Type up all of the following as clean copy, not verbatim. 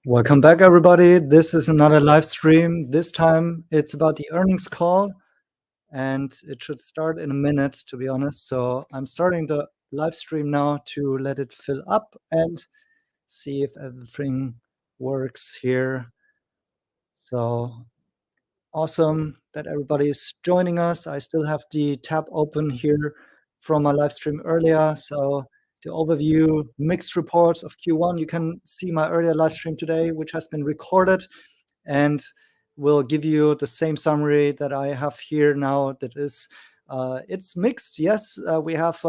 Welcome back, everybody. This is another live stream. This time it's about the earnings call, and it should start in a minute, to be honest. So I'm starting the live stream now to let it fill up and see if everything works here. So awesome that everybody is joining us. I still have the tab open here from my live stream earlier. So the overview, mixed reports of Q1. You can see my earlier live stream today, which has been recorded, and will give you the same summary that I have here now. That is, it's mixed. Yes, we have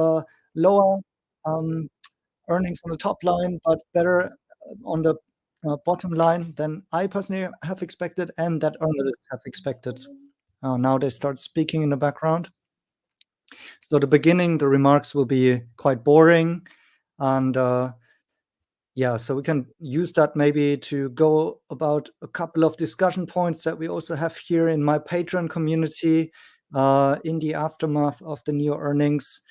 lower earnings on the top line, but better on the bottom line than I personally have expected and that analysts have expected. Now they start speaking in the background. So the beginning, the remarks will be quite boring, and yeah, so we can use that maybe to go about a couple of discussion points that we also have here in my Patreon community in the aftermath of the NIO earnings.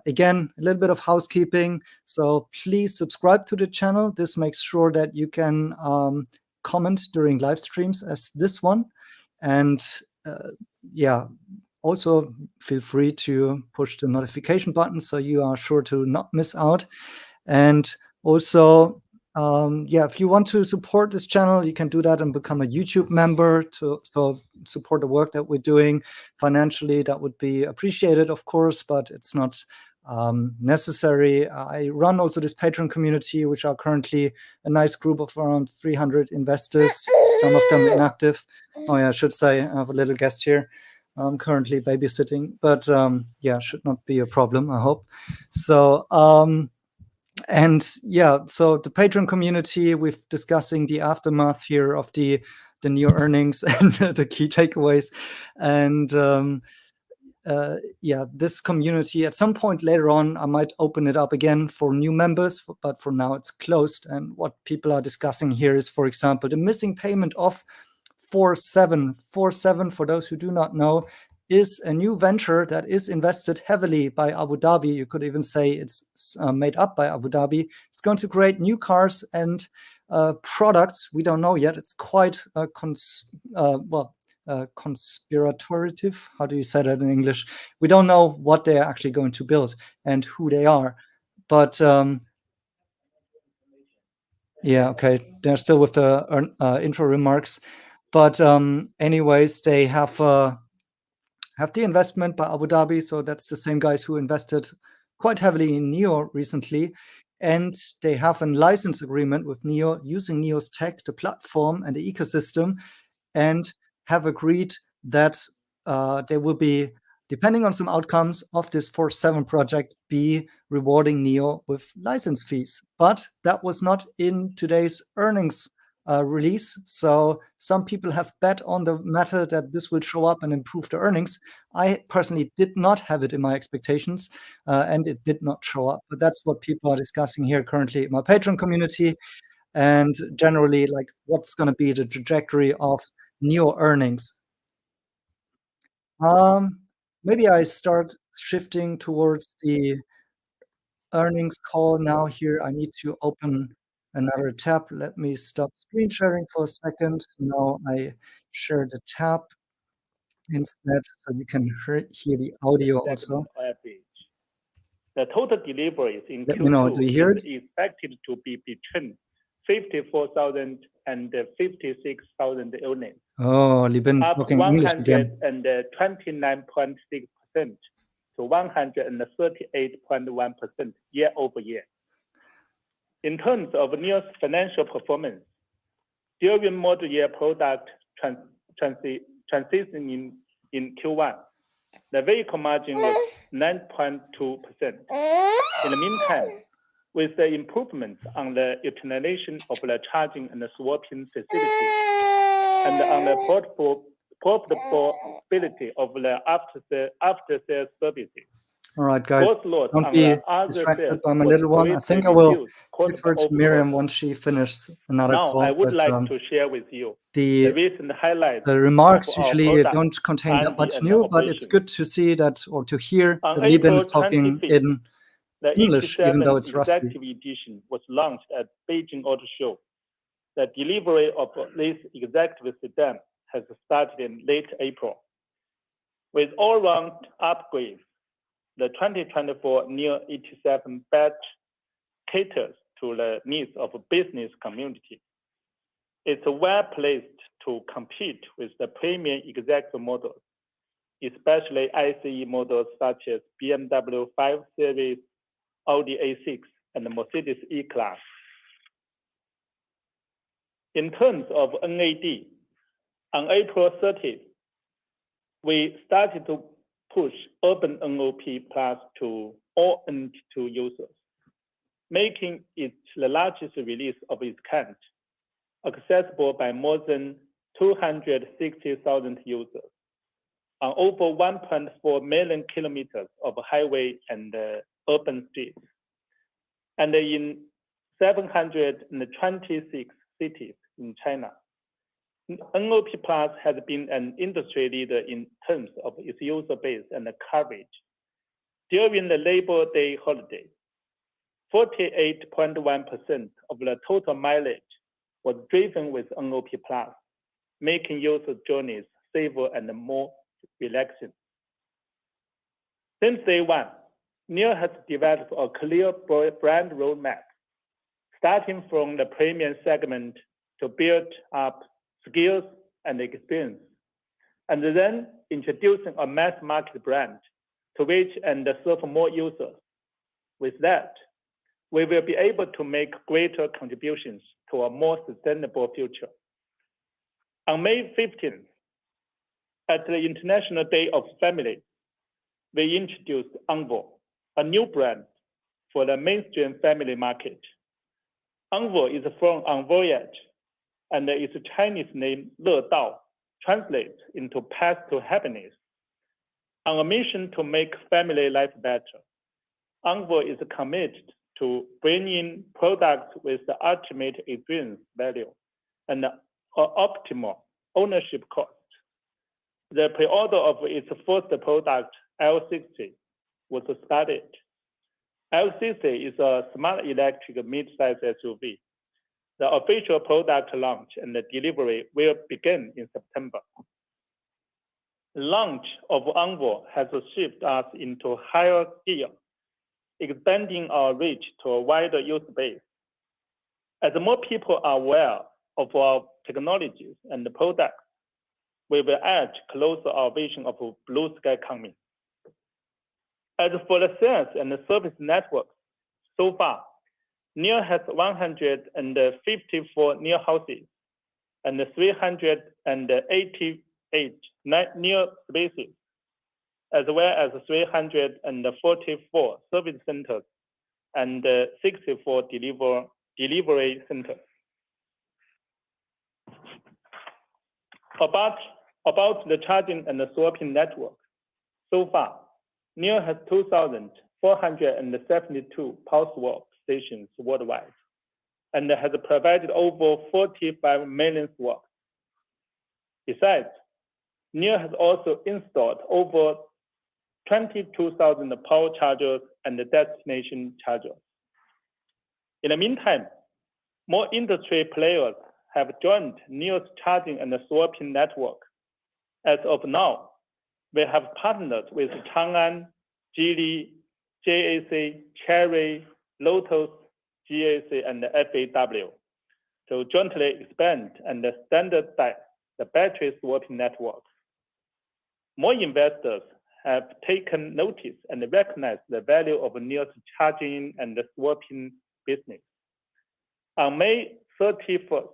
Again, a little bit of housekeeping. So please subscribe to the channel. This makes sure that you can comment during live streams as this one. And yeah, also feel free to push the notification button so you are sure to not miss out. And also, yeah, if you want to support this channel, you can do that and become a YouTube member to support the work that we're doing financially. That would be appreciated, of course, but it's not necessary. I run also this Patreon community, which are currently a nice group of around 300 investors, some of them inactive. Oh yeah, I should say I have a little guest here. I'm currently babysitting, but yeah, should not be a problem, I hope. So and yeah, so the Patreon community, we're discussing the aftermath here of the NIO earnings and the key takeaways. And yeah, this community, at some point later on, I might open it up again for new members, but for now it's closed. And what people are discussing here is, for example, the missing payment of 47. 47, for those who do not know, is a new venture that is invested heavily by Abu Dhabi. You could even say it's made up by Abu Dhabi. It's going to create new cars and products. We don't know yet. It's quite conspiratorial. How do you say that in English? We don't know what they're actually going to build and who they are. But yeah, okay. They're still with the intro remarks. But anyways, they have the investment by Abu Dhabi. So that's the same guys who invested quite heavily in NIO recently. And they have a license agreement with NIO using NIO's tech, the platform and the ecosystem, and have agreed that they will be, depending on some outcomes of this 47 project, be rewarding NIO with license fees. But that was not in today's earnings release. So some people have bet on the matter that this will show up and improve the earnings. I personally did not have it in my expectations, and it did not show up. But that's what people are discussing here currently in my Patreon community, and generally, like, what's going to be the trajectory of NIO earnings. Maybe I start shifting towards the earnings call now. Here, I need to open another tab. Let me stop screen sharing for a second. Now I share the tab instead, so you can hear the audio also. The total deliveries in Let me know. Do you hear Q2 is expected to be between 54,000 and 56,000 units, Oh, you've been up talking English again. 129.6% to 138.1% year over year. In terms of NIO's financial performance, during model year product transition in Q1, the vehicle margin was 9.2%. In the meantime, with the improvements on the utilization of the charging and the swapping facilities and on the profitability of the after-sales services. All right, guys, don't be distracted by my little one. I think I will give her to Miriam once she finishes another call. I would like to share with you the recent highlights. The remarks usually don't contain that much new, but it's good to see that, or to hear that Lieben is talking in English, even though it's rusty. The Executive Edition was launched at Beijing Auto Show. the delivery of this executive sedan has started in late April. With all-round upgrades, the 2024 NIO ET7 batch caters to the needs of a business community. It's well placed to compete with the premium executive models, especially ICE models such as BMW 5 Series, Audi A6, and the Mercedes E-Class. In terms of NAD, on April 30th, we started to push Urban NOP Plus to all NT2 users, making it the largest release of its kind, accessible by more than 260,000 users on over 1.4 million kilometers of highway and urban streets, and in 726 cities in China. NOP Plus has been an industry leader in terms of its user base and coverage. During the Labor Day holiday, 48.1% of the total mileage was driven with NOP Plus, making user journeys safer and more relaxing. Since day one, NIO has developed a clear brand roadmap, starting from the premium segment to build up skills and experience, and then introducing a mass market brand to reach and serve more users. With that, we will be able to make greater contributions to a more sustainable future. On May 15th, at the International Day of Family, we introduced Envoy, a new brand for the mainstream family market. Envoy is from On Voyage, and its Chinese name, Le Dao, translates into path to happiness. On a mission to make family life better, Envoy is committed to bringing products with the ultimate experience value and optimal ownership cost. The pre-order of its first product, L60, was started. L60 is a smart electric mid-size SUV. The official product launch and the delivery will begin in September. The launch of Envoy has shifted us into higher gear, expanding our reach to a wider user base. As more people are aware of our technologies and the products, we will edge closer our vision of a blue sky coming. As for the sales and the service network, so far, NIO has 154 NIO houses and 388 NIO spaces, as well as 344 service centers and 64 delivery centers. About the charging and the swapping network, so far, NIO has 2,472 power swap stations worldwide and has provided over 45 million swaps. Besides, NIO has also installed over 22,000 power chargers and destination chargers. In the meantime, more industry players have joined NIO's charging and swapping network. As of now, we have partnered with Chang'an, Geely, JAC, Chery, Lotus, GAC, and FAW to jointly expand and standardize the battery swapping network. More investors have taken notice and recognized the value of NIO's charging and swapping business. On May 31st,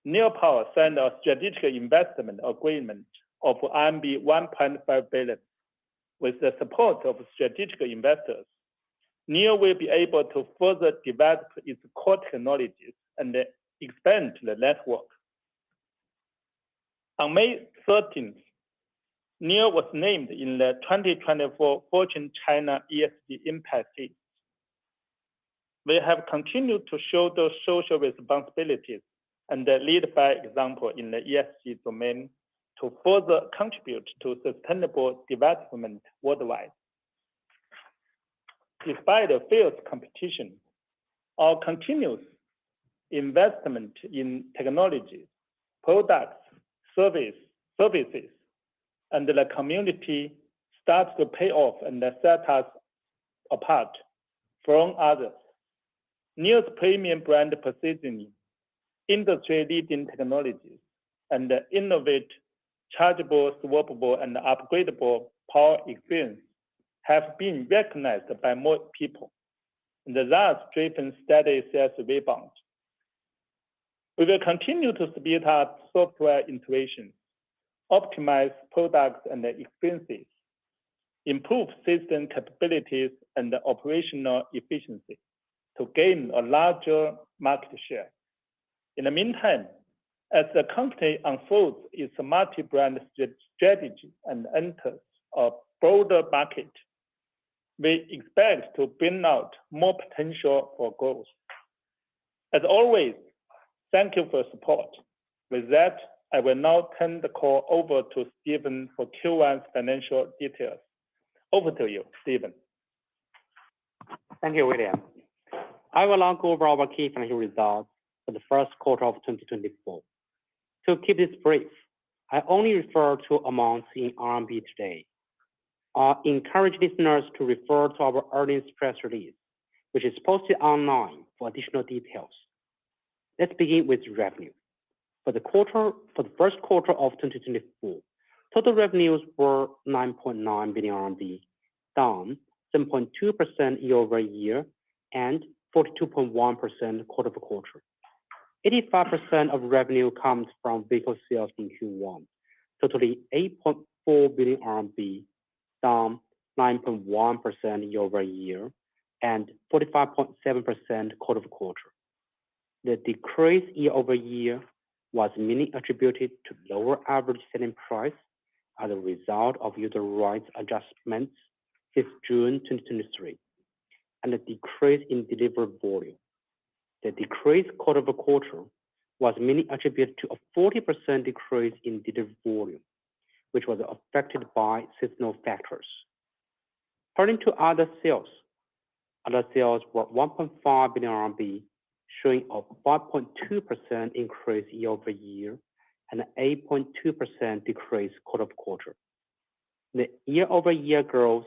NIO Power signed a strategic investment agreement of RMB 1.5 billion. With the support of strategic investors, NIO will be able to further develop its core technologies and expand the network. On May 13th, NIO was named in the 2024 Fortune China ESG Impact List. We have continued to show those social responsibilities and lead by example in the ESG domain to further contribute to sustainable development worldwide. Despite the fierce competition, our continuous investment in technologies, products, services, and the community starts to pay off and set us apart from others. NIO's premium brand positioning, industry-leading technologies, and innovative chargeable, swappable, and upgradable power experience have been recognized by more people, and thus driven steady sales rebound. We will continue to speed up software integration, optimize products and experiences, improve system capabilities and operational efficiency to gain a larger market share. In the meantime, as the company unfolds its multi-brand strategy and enters a broader market, we expect to bring out more potential for growth. As always, thank you for your support. With that, I will now turn the call over to Stephen for Q1's financial details. Over to you, Stephen. Thank you, William. I will now go over our key financial results for the first quarter of 2024. To keep this brief, I only refer to amounts in RMB today. I encourage listeners to refer to our earnings press release, which is posted online for additional details. Let's begin with revenue. For the first quarter of 2024, total revenues were 9.9 billion RMB, down 7.2% year-over-year and 42.1% quarter-over-quarter. 85% of revenue comes from vehicle sales in Q1, totaling 8.4 billion RMB, down 9.1% year-over-year and 45.7% quarter-over-quarter. The decrease year-over-year was mainly attributed to lower average selling price as a result of user rights adjustments since June 2023, and a decrease in delivered volume. The decrease quarter-over-quarter was mainly attributed to a 40% decrease in delivered volume, which was affected by seasonal factors. Turning to other sales were 1.5 billion RMB, showing a 5.2% increase year-over-year and an 8.2% decrease quarter-over-quarter. The year-over-year growth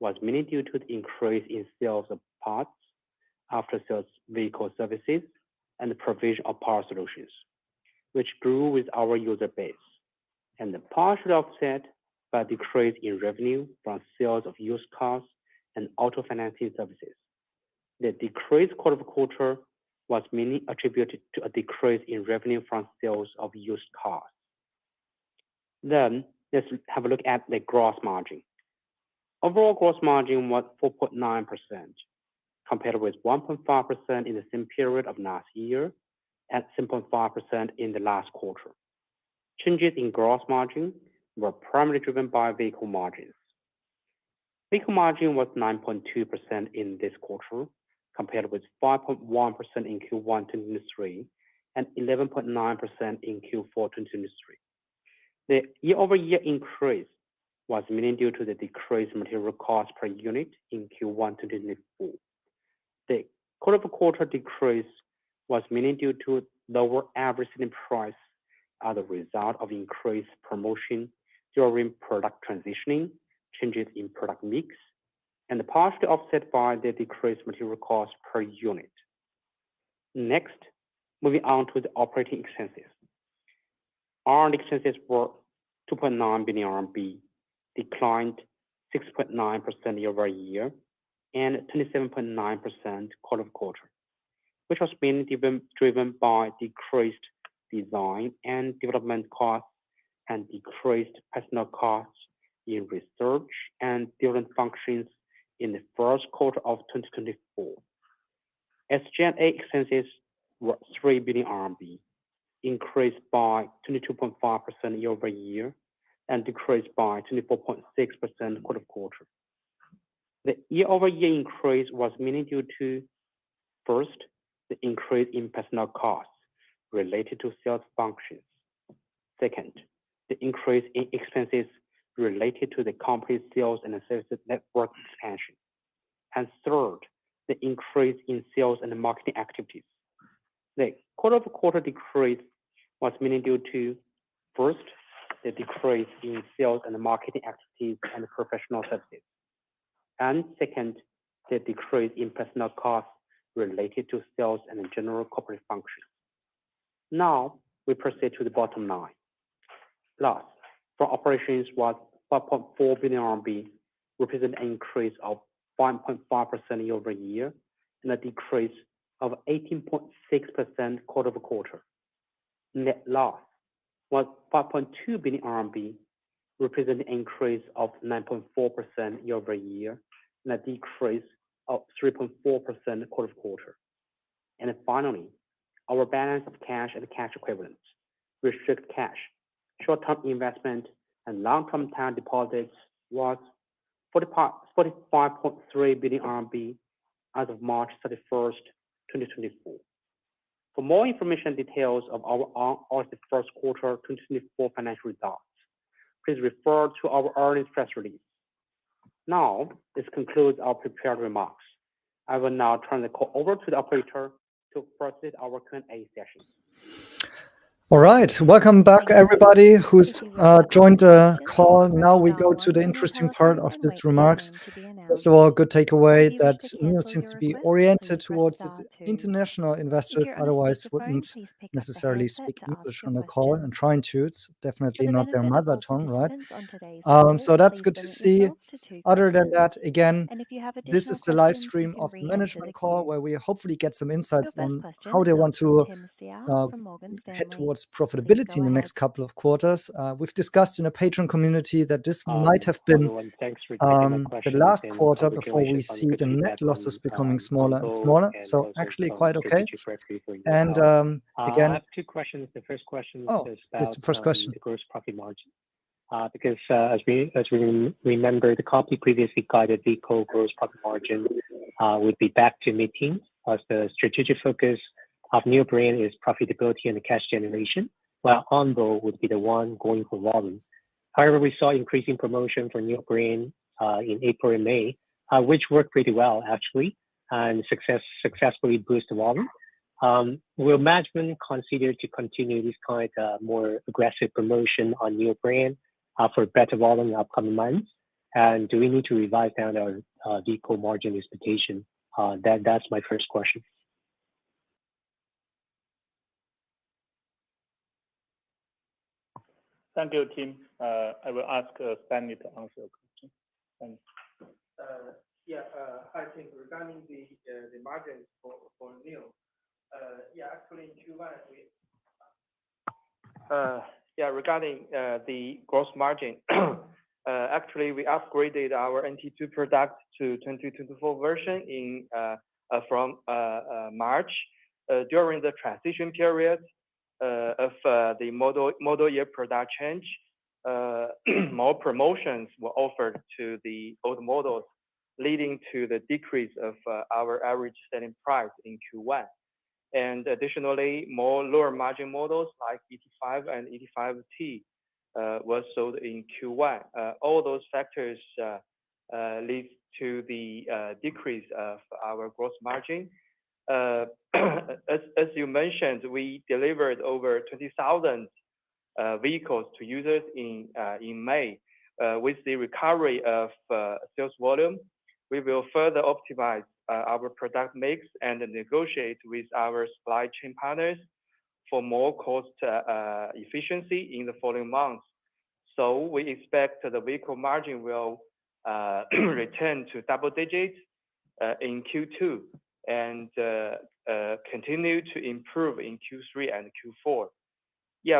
was mainly due to the increase in sales of parts, after-sales vehicle services, and the provision of power solutions, which grew with our user base, and partially offset by a decrease in revenue from sales of used cars and auto financing services. The decrease quarter-over-quarter was mainly attributed to a decrease in revenue from sales of used cars. Then, let's have a look at the gross margin. Overall gross margin was 4.9%, compared with 1.5% in the same period of last year and 7.5% in the last quarter. Changes in gross margin were primarily driven by vehicle margins. Vehicle margin was 9.2% in this quarter, compared with 5.1% in Q1 2023 and 11.9% in Q4 2023. The year-over-year increase was mainly due to the decreased material cost per unit in Q1 2024. The quarter-over-quarter decrease was mainly due to lower average selling price as a result of increased promotion during product transitioning, changes in product mix, and partially offset by the decreased material cost per unit. Next, moving on to the operating expenses. R&D expenses were 2.9 billion RMB, declined 6.9% year-over-year and 27.9% quarter-over-quarter, which was mainly driven by decreased design and development costs and decreased personnel costs in research and development functions in the first quarter of 2024. SG&A expenses were 3 billion RMB, increased by 22.5% year-over-year and decreased by 24.6% quarter-over-quarter. The year-over-year increase was mainly due to, first, the increase in personnel costs related to sales functions. Second, the increase in expenses related to the company's sales and services network expansion. And third, the increase in sales and marketing activities. The quarter-over-quarter decrease was mainly due to, first, the decrease in sales and marketing activities and professional services, and second, the decrease in personnel costs related to sales and general corporate functions. Now, we proceed to the bottom line. Loss from operations was 5.4 billion RMB, representing an increase of 5.5% year-over-year, and a decrease of 18.6% quarter-over-quarter. Net loss was 5.2 billion RMB, representing an increase of 9.4% year-over-year, and a decrease of 3.4% quarter-over-quarter. And finally, our balance of cash and cash equivalents, restricted cash, short-term investment, and long-term time deposits was 45.3 billion RMB as of March 31st, 2024. For more information details of our first quarter 2024 financial results, please refer to our earnings press release. Now, this concludes our prepared remarks. I will now turn the call over to the operator to proceed our Q&A session. All right, welcome back everybody who's joined the call. Now we go to the interesting part of these remarks. First of all, good takeaway that NIO seems to be oriented towards its international investors, otherwise wouldn't necessarily speak English on the call, and trying to, it's definitely not their mother tongue, right? So that's good to see. Other than that, again, this is the live stream of the management call where we hopefully get some insights on how they want to head towards profitability in the next couple of quarters. We've discussed in a Patreon community that this might have been the last quarter before we see the net losses becoming smaller and smaller. So actually quite okay. And again, I have two questions. The first question is it's the first question. the gross profit margin. Because as we remember, the company previously guided the gross profit margin would be back to mid-teens, as the strategic focus of NIO brand is profitability and cash generation, while Onbo would be the one going for volume. However, we saw increasing promotion for NIO brand in April and May, which worked pretty well actually, and successfully boosted volume. Will management consider to continue this kind of more aggressive promotion on NIO brand for better volume in upcoming months? And do we need to revise down our vehicle margin expectation? That's my first question. Thank you, Tim. I will ask Stanley to answer your question. Thanks. Hi, Tim. Regarding the margins for NIO, actually in Q1 regarding the gross margin, actually we upgraded our NT2 product to 2024 version from March during the transition period of the model year product change. More promotions were offered to the old models, leading to the decrease of our average selling price in Q1. And additionally, more lower margin models like ET5 and ET5T was sold in Q1. All those factors lead to the decrease of our gross margin. As you mentioned, we delivered over 20,000 vehicles to users in May. With the recovery of sales volume, we will further optimize our product mix and negotiate with our supply chain partners for more cost efficiency in the following months. So we expect the vehicle margin will return to double digits in Q2 and continue to improve in Q3 and Q4.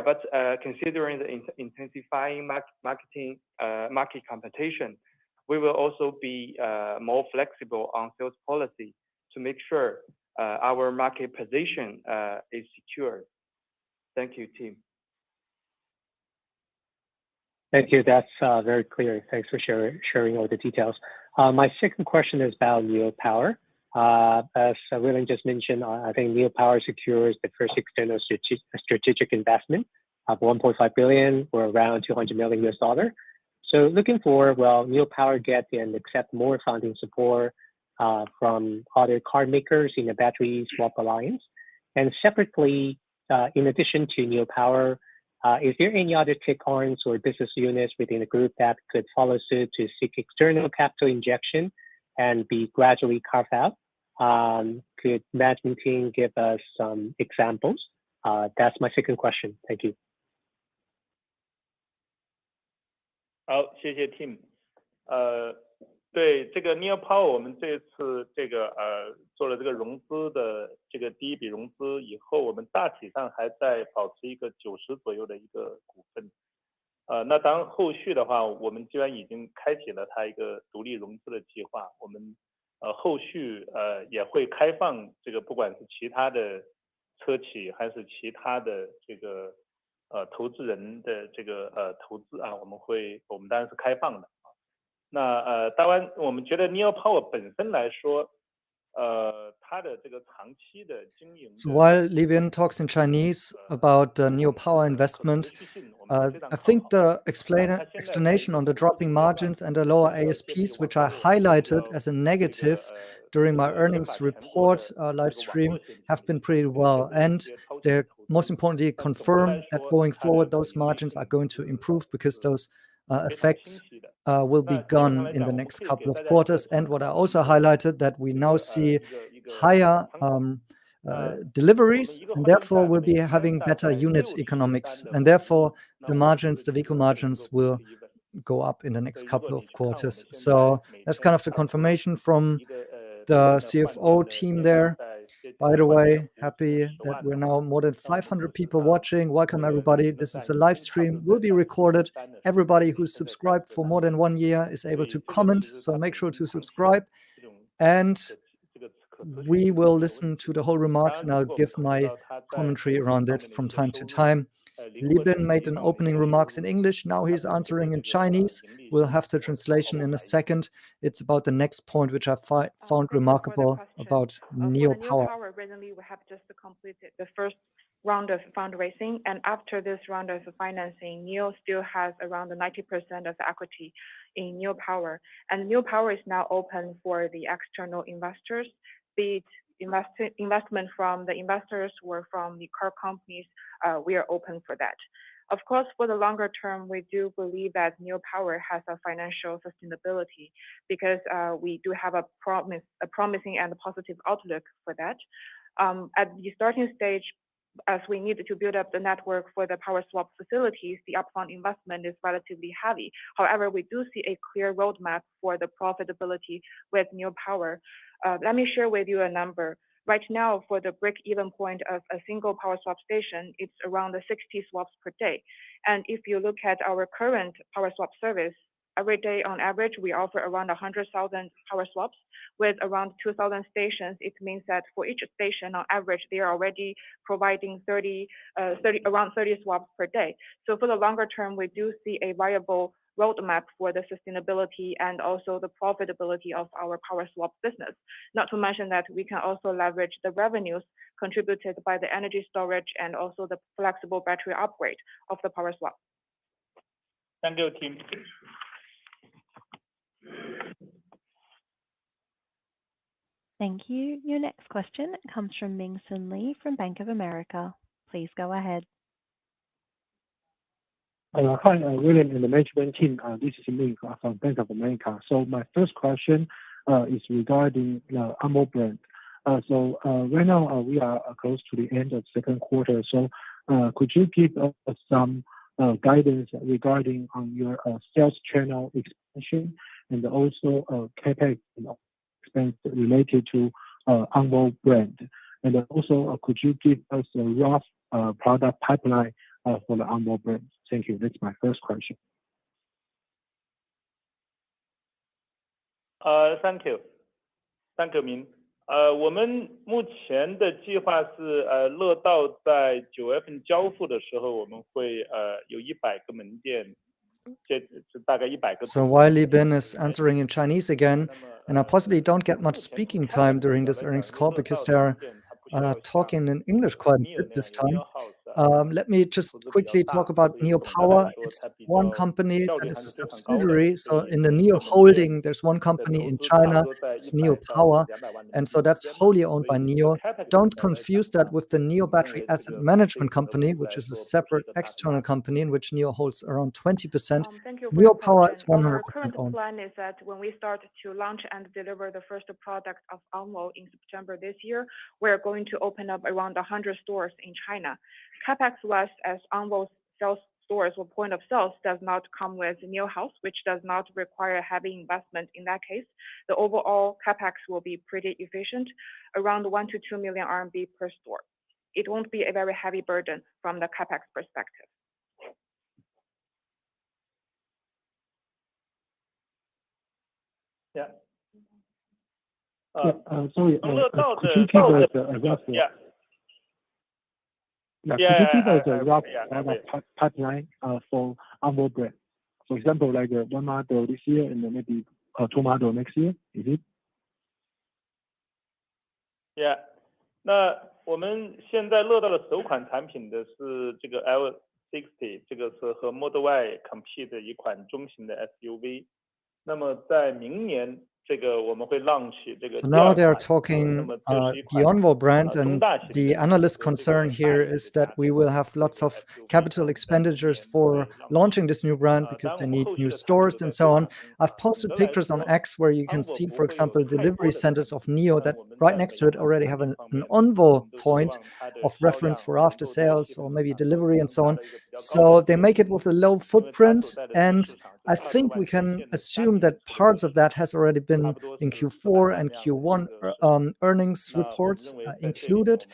But considering the intensifying market competition, we will also be more flexible on sales policy to make sure our market position is secured. Thank you, Tim. Thank you. That's very clear. Thanks for sharing all the details. My second question is about NIO Power. As William just mentioned, I think NIO Power secures the first external strategic investment of 1.5 billion or around $200 million. So looking forward, will NIO Power get and accept more funding support from other car makers in the battery swap alliance? And separately, in addition to NIO Power, is there any other tech arms or business units within the group that could follow suit to seek external capital injection and be gradually carved out? Could management team give us some examples? That's my second question. Thank you. 好，谢谢 Tim。对这个 NIO Power， 我们这次做了这个融资的这个第一笔融资以后，我们大体上还在保持一个90%左右的一个股份。那当然后续的话，我们既然已经开启了它一个独立融资的计划，我们后续也会开放这个不管是其他的车企还是其他的这个投资人的这个投资啊，我们当然是开放的。那当然我们觉得 NIO Power 本身来说，它的这个长期的经营。So while Li Bin talks in Chinese about NIO Power investment, I think the explanation on the dropping margins and the lower ASPs, which I highlighted as a negative during my earnings report live stream, have been pretty well. And they most importantly confirm that going forward, those margins are going to improve because those effects will be gone in the next couple of quarters. And what I also highlighted, that we now see higher deliveries, and therefore we'll be having better unit economics, and therefore the margins, the vehicle margins, will go up in the next couple of quarters. So that's kind of the confirmation from the CFO team there. By the way, happy that we're now more than 500 people watching. Welcome everybody. This is a live stream, will be recorded. Everybody who's subscribed for more than 1 year is able to comment, so make sure to subscribe. And we will listen to the whole remarks, and I'll give my commentary around it from time to time. Li Bin made an opening remarks in English. Now he's answering in Chinese. We'll have the translation in a second. It's about the next point, which I found remarkable about NIO Power. Recently, we have just completed the first round of fundraising, and after this round of financing, NIO still has around 90% of equity in NIO Power, and NIO Power is now open for the external investors, be it investment from the investors or from the car companies. We are open for that. Of course, for the longer term, we do believe that NIO Power has a financial sustainability because we do have a promising and positive outlook for that. At the starting stage, as we need to build up the network for the power swap facilities, the upfront investment is relatively heavy. However, we do see a clear roadmap for the profitability with NIO Power. Let me share with you a number. Right now, for the break-even point of a single power swap station, it's around 60 swaps per day. And if you look at our current power swap service, every day on average, we offer around 100,000 power swaps with around 2,000 stations. It means that for each station, on average, they are already providing around 30 swaps per day. So for the longer term, we do see a viable roadmap for the sustainability and also the profitability of our power swap business. Not to mention that we can also leverage the revenues contributed by the energy storage and also the flexible battery upgrade of the power swap. Thank you, Tim. Thank you. Your next question comes from Ming Sun Lee from Bank of America. Please go ahead. Hi, William and the management team. This is Ming from Bank of America. So my first question is regarding the Anmo brand. So right now we are close to the end of second quarter. So could you give us some guidance regarding on your sales channel expansion and also CapEx expense related to Anmo brand? And also could you give us a rough product pipeline for the Anmo brand? Thank you. That's my first question. Thank you, Ming. 我们目前的计划是乐道在9月份交付的时候，我们会有100个门店，这大概100个。So while Li Bin is answering in Chinese again, and I possibly don't get much speaking time during this earnings call because they're talking in English quite a bit this time. Let me just quickly talk about NIO Power. It's one company that is a subsidiary. So in the NIO holding, there's one company in China, it's NIO Power, and so that's wholly owned by NIO. Don't confuse that with the NIO Battery Asset Management Company, which is a separate external company in which NIO holds around 20%. Thank you for NIO your Power is question. 100% Our current owned. plan is that when we start to launch and deliver the first product of Onvo in September this year, we're going to open up around 100 stores in China. CapEx-wise, as Onvo's sales stores or point of sales does not come with NIO House, which does not require heavy investment in that case, the overall CapEx will be pretty efficient, around 1 to 2 million RMB per store. It won't be a very heavy burden from the CapEx perspective. Yeah. Sorry, could you give us a rough? Could you give us a rough pipeline for Onvo brand? For example, like one model this year and then maybe two model next year, is it? Yeah. 那我们现在乐道的首款产品的是这个 L60， 这个是和 Model Y compete 的一款中型的 SUV。那么在明年 So now they are talking the Onvo brand, and the analyst concern here is that we will have lots of capital expenditures for launching this new brand because they need new stores and so on. I've posted pictures on X where you can see, for example, delivery centers of NIO that right next to it already have an Onvo point of reference for after sales or maybe delivery and so on. So they make it with a low footprint, and I think we can assume that parts of that has already been in Q4 and Q1 earnings reports included.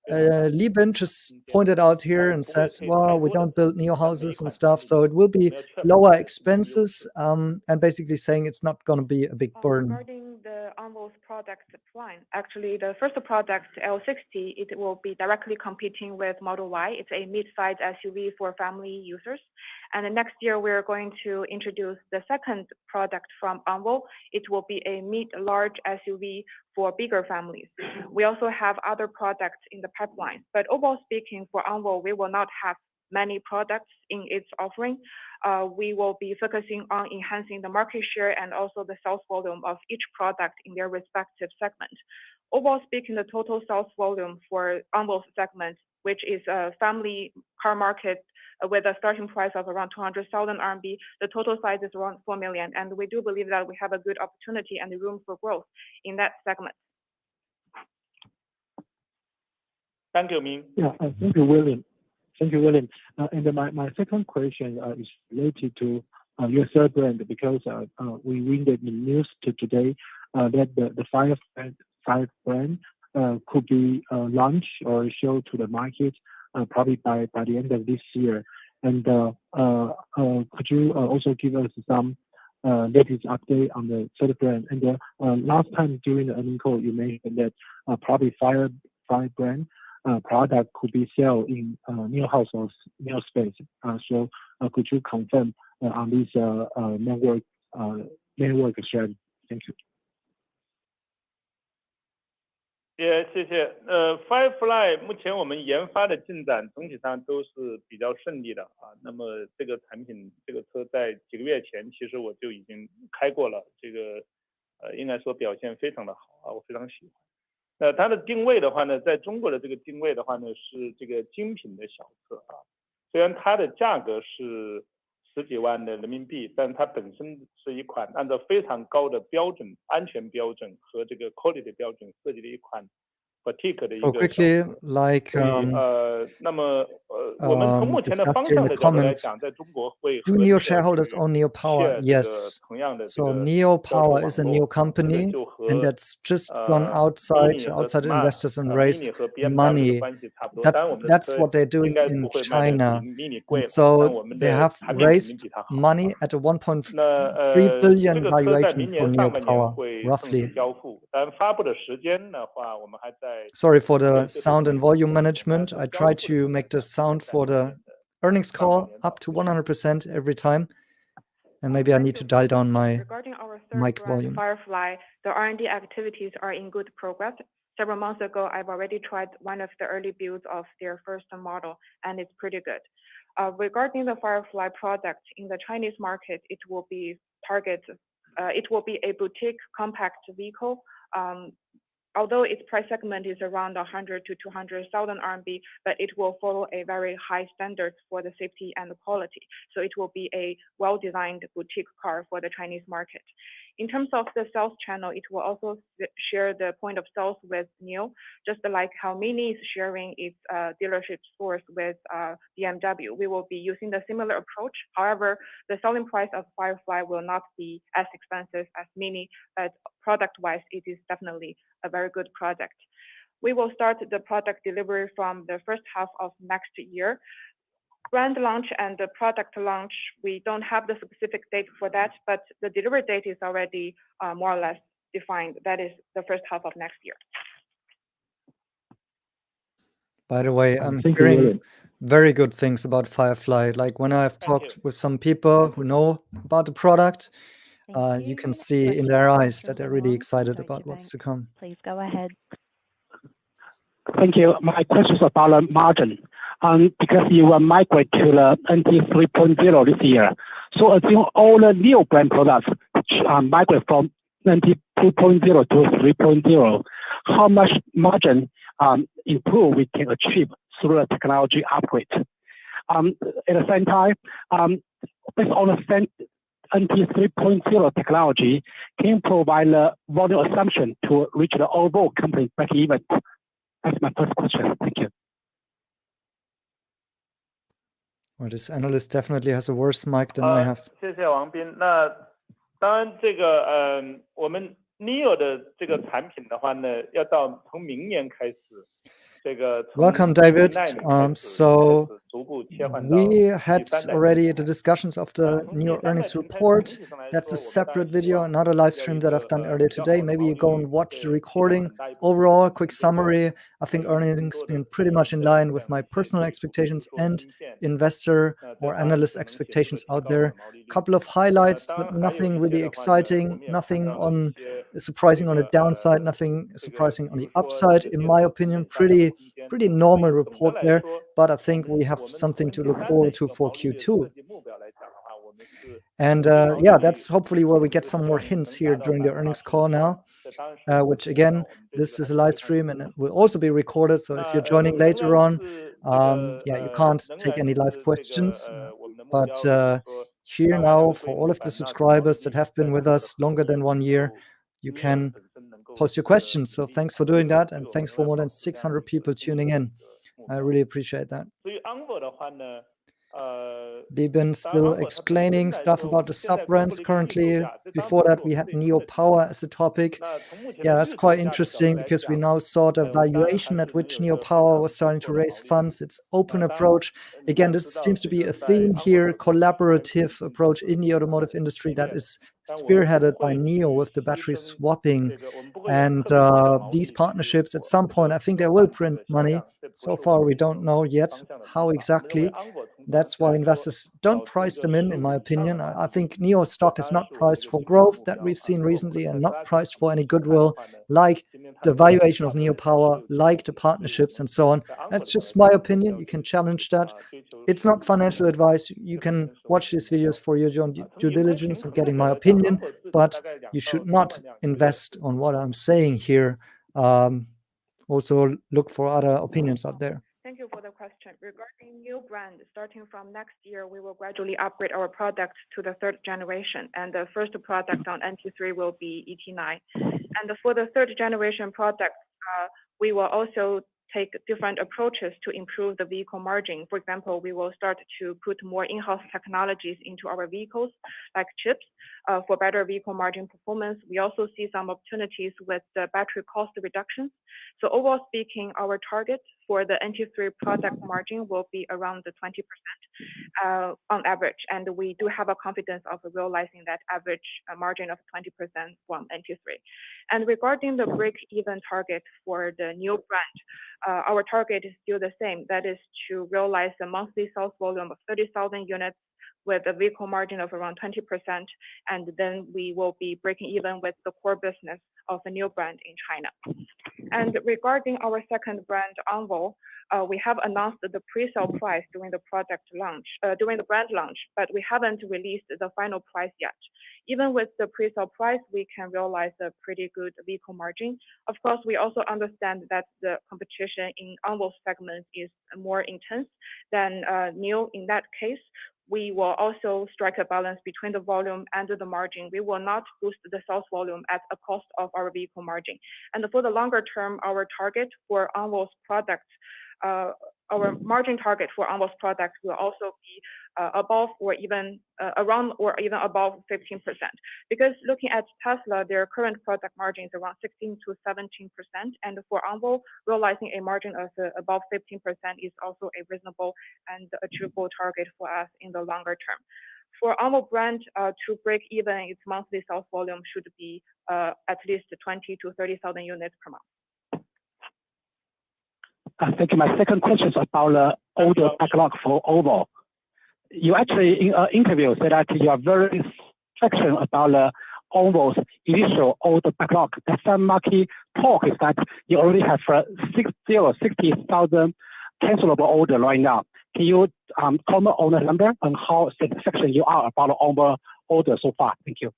Lieben just pointed out here and says, well, we don't build NIO houses and stuff, so it will be lower expenses, and basically saying it's not going to be a big burden. Regarding the Onvo's product line, actually the first product, L60, it will be directly competing with Model Y. It's a mid-size SUV for family users. And the next year, we're going to introduce the second product from Onvo. It will be a mid-large SUV for bigger families. We also have other products in the pipeline. But overall speaking, for Onvo, we will not have many products in its offering. We will be focusing on enhancing the market share and also the sales volume of each product in their respective segment. Overall speaking, the total sales volume for Onvo's segment, which is a family car market with a starting price of around 200,000 RMB, the total size is around 4 million. And we do believe that we have a good opportunity and room for growth in that segment. Thank you, Ming. Yeah, thank you, William. Thank you, William. And my second question is related to your third brand, because we read the news today that the Fire brand could be launched or shown to the market probably by the end of this year. And could you also give us some latest update on the third brand? And last time during the earnings call, you mentioned that probably Fire brand product could be sold in NIO House or NIO Space. So could you confirm on this network strategy? Thank you. 谢谢。Firefly 目前我们研发的进展总体上都是比较顺利的啊。那么这个产品，这个车在几个月前，其实我就已经开过了。这个应该说表现非常的好啊，我非常喜欢。它的定位的话呢，在中国的这个定位的话呢，是这个精品的小车啊。虽然它的价格是10几万的人民币，但它本身是一款按照非常高的标准、安全标准和这个 quality 的标准设计的一款 boutique 的一个。So quickly, like 那么我们从目前的方向的角度来讲，在中国会和 NIO shareholders own NIO Power? Yes. So NIO Power is a NIO company, and that's just gone outside investors and raised money. That's what they're doing in China. And so they have raised money at a 1.3 billion valuation for NIO Power, roughly. Sorry for the sound and volume management. I try to make the sound for the earnings call up to 100% every time. And maybe I need to dial down my Regarding our mic volume. Firefly, the R&D activities are in good progress. several months ago, I've already tried one of the early builds of their first model, and it's pretty good. Regarding the Firefly product in the Chinese market, it will be a boutique compact vehicle. Although its price segment is around 100 to 200,000 RMB, but it will follow a very high standard for the safety and the quality. So it will be a well-designed boutique car for the Chinese market. In terms of the sales channel, it will also share the point of sales with NIO, just like how Mini is sharing its dealership stores with BMW. We will be using the similar approach. However, the selling price of Firefly will not be as expensive as Mini, but product-wise, it is definitely a very good product. We will start the product delivery from the first half of next year. Brand launch and the product launch, we don't have the specific date for that, but the delivery date is already more or less defined. That is the first half of next year. By the way, I'm hearing very good things about Firefly. Like when I've talked with some people who know about the product, you can see in their eyes that they're really excited about what's to come. Please go ahead. Thank you. My question is about the margin. Because you will migrate to the NT 3.0 this year. So assume all the NIO brand products migrate from NT 2.0 to 3.0. How much margin improve we can achieve through the technology upgrade? At the same time, based on the NT 3.0 technology, can you provide the volume assumption to reach the overall company break even? That's my first question. Thank you. Well, this analyst definitely has a worse mic than I have. 谢谢王斌。那当然，我们 NIO 的这个产品的话呢，要到从明年开始，Welcome, David. So we had already the discussions of the NIO earnings report. That's a separate video, another live stream that I've done earlier today. Maybe you go and watch the recording. Overall, quick summary. I think earnings been pretty much in line with my personal expectations and investor or analyst expectations out there. A couple of highlights, but nothing really exciting, nothing on surprising on the downside, nothing surprising on the upside. In my opinion, pretty normal report there, but I think we have something to look forward to for Q2. And yeah, that's hopefully where we get some more hints here during the earnings call now, which again, this is a live stream and it will also be recorded. So if you're joining later on, yeah, you can't take any live questions, but here now for all of the subscribers that have been with us longer than 1 year, you can post your questions. So thanks for doing that. And thanks for more than 600 people tuning in. I really appreciate that. They've been still explaining stuff about the sub-brands currently. Before that, we had NIO Power as a topic. Yeah, that's quite interesting because we now saw the valuation at which NIO Power was starting to raise funds. It's open approach. Again, this seems to be a theme here, collaborative approach in the automotive industry that is spearheaded by NIO with the battery swapping. And these partnerships, at some point, I think they will print money. So far, we don't know yet how exactly. That's why investors don't price them in my opinion. I think NIO stock is not priced for growth that we've seen recently and not priced for any goodwill, like the valuation of NIO Power, like the partnerships and so on. That's just my opinion. You can challenge that. It's not financial advice. You can watch these videos for your due diligence and getting my opinion, but you should not invest on what I'm saying here. Also look for other opinions out there. Thank you for the question. Regarding NIO brand, starting from next year, we will gradually upgrade our product to the 3rd generation. And the first product on NT3 will be ET9. And for the 3rd generation product, we will also take different approaches to improve the vehicle margin. For example, we will start to put more in-house technologies into our vehicles, like chips, for better vehicle margin performance. We also see some opportunities with the battery cost reductions. So overall speaking, our target for the NT3 product margin will be around the 20% on average. And we do have a confidence of realizing that average margin of 20% from NT3. And regarding the break-even target for the NIO brand, our target is still the same. That is to realize a monthly sales volume of 30,000 units with a vehicle margin of around 20%, and then we will be breaking even with the core business of a NIO brand in China. And regarding our second brand, Envo, we have announced the pre-sale price during the brand launch, but we haven't released the final price yet. Even with the pre-sale price, we can realize a pretty good vehicle margin. Of course, we also understand that the competition in Envo segment is more intense than NIO. In that case, we will also strike a balance between the volume and the margin. We will not boost the sales volume at a cost of our vehicle margin. And for the longer term, our target for Envo's products, our margin target for Envo's products will also be above or even around or even above 15%. Because looking at Tesla, their current product margin is around 16 to 17%, and for Envo, realizing a margin of above 15% is also a reasonable and achievable target for us in the longer term. For Envo brand to break even, its monthly sales volume should be at least 20 to 30,000 units per month. Thank you. My second question is about the order backlog for Envo. You actually, in an interview, said that you are very certain about the Envo's initial order backlog. The some market talk is that you already have 60,000 cancelable order right now. Can you comment on the number and how satisfied you are about the Envo order so far? Thank you.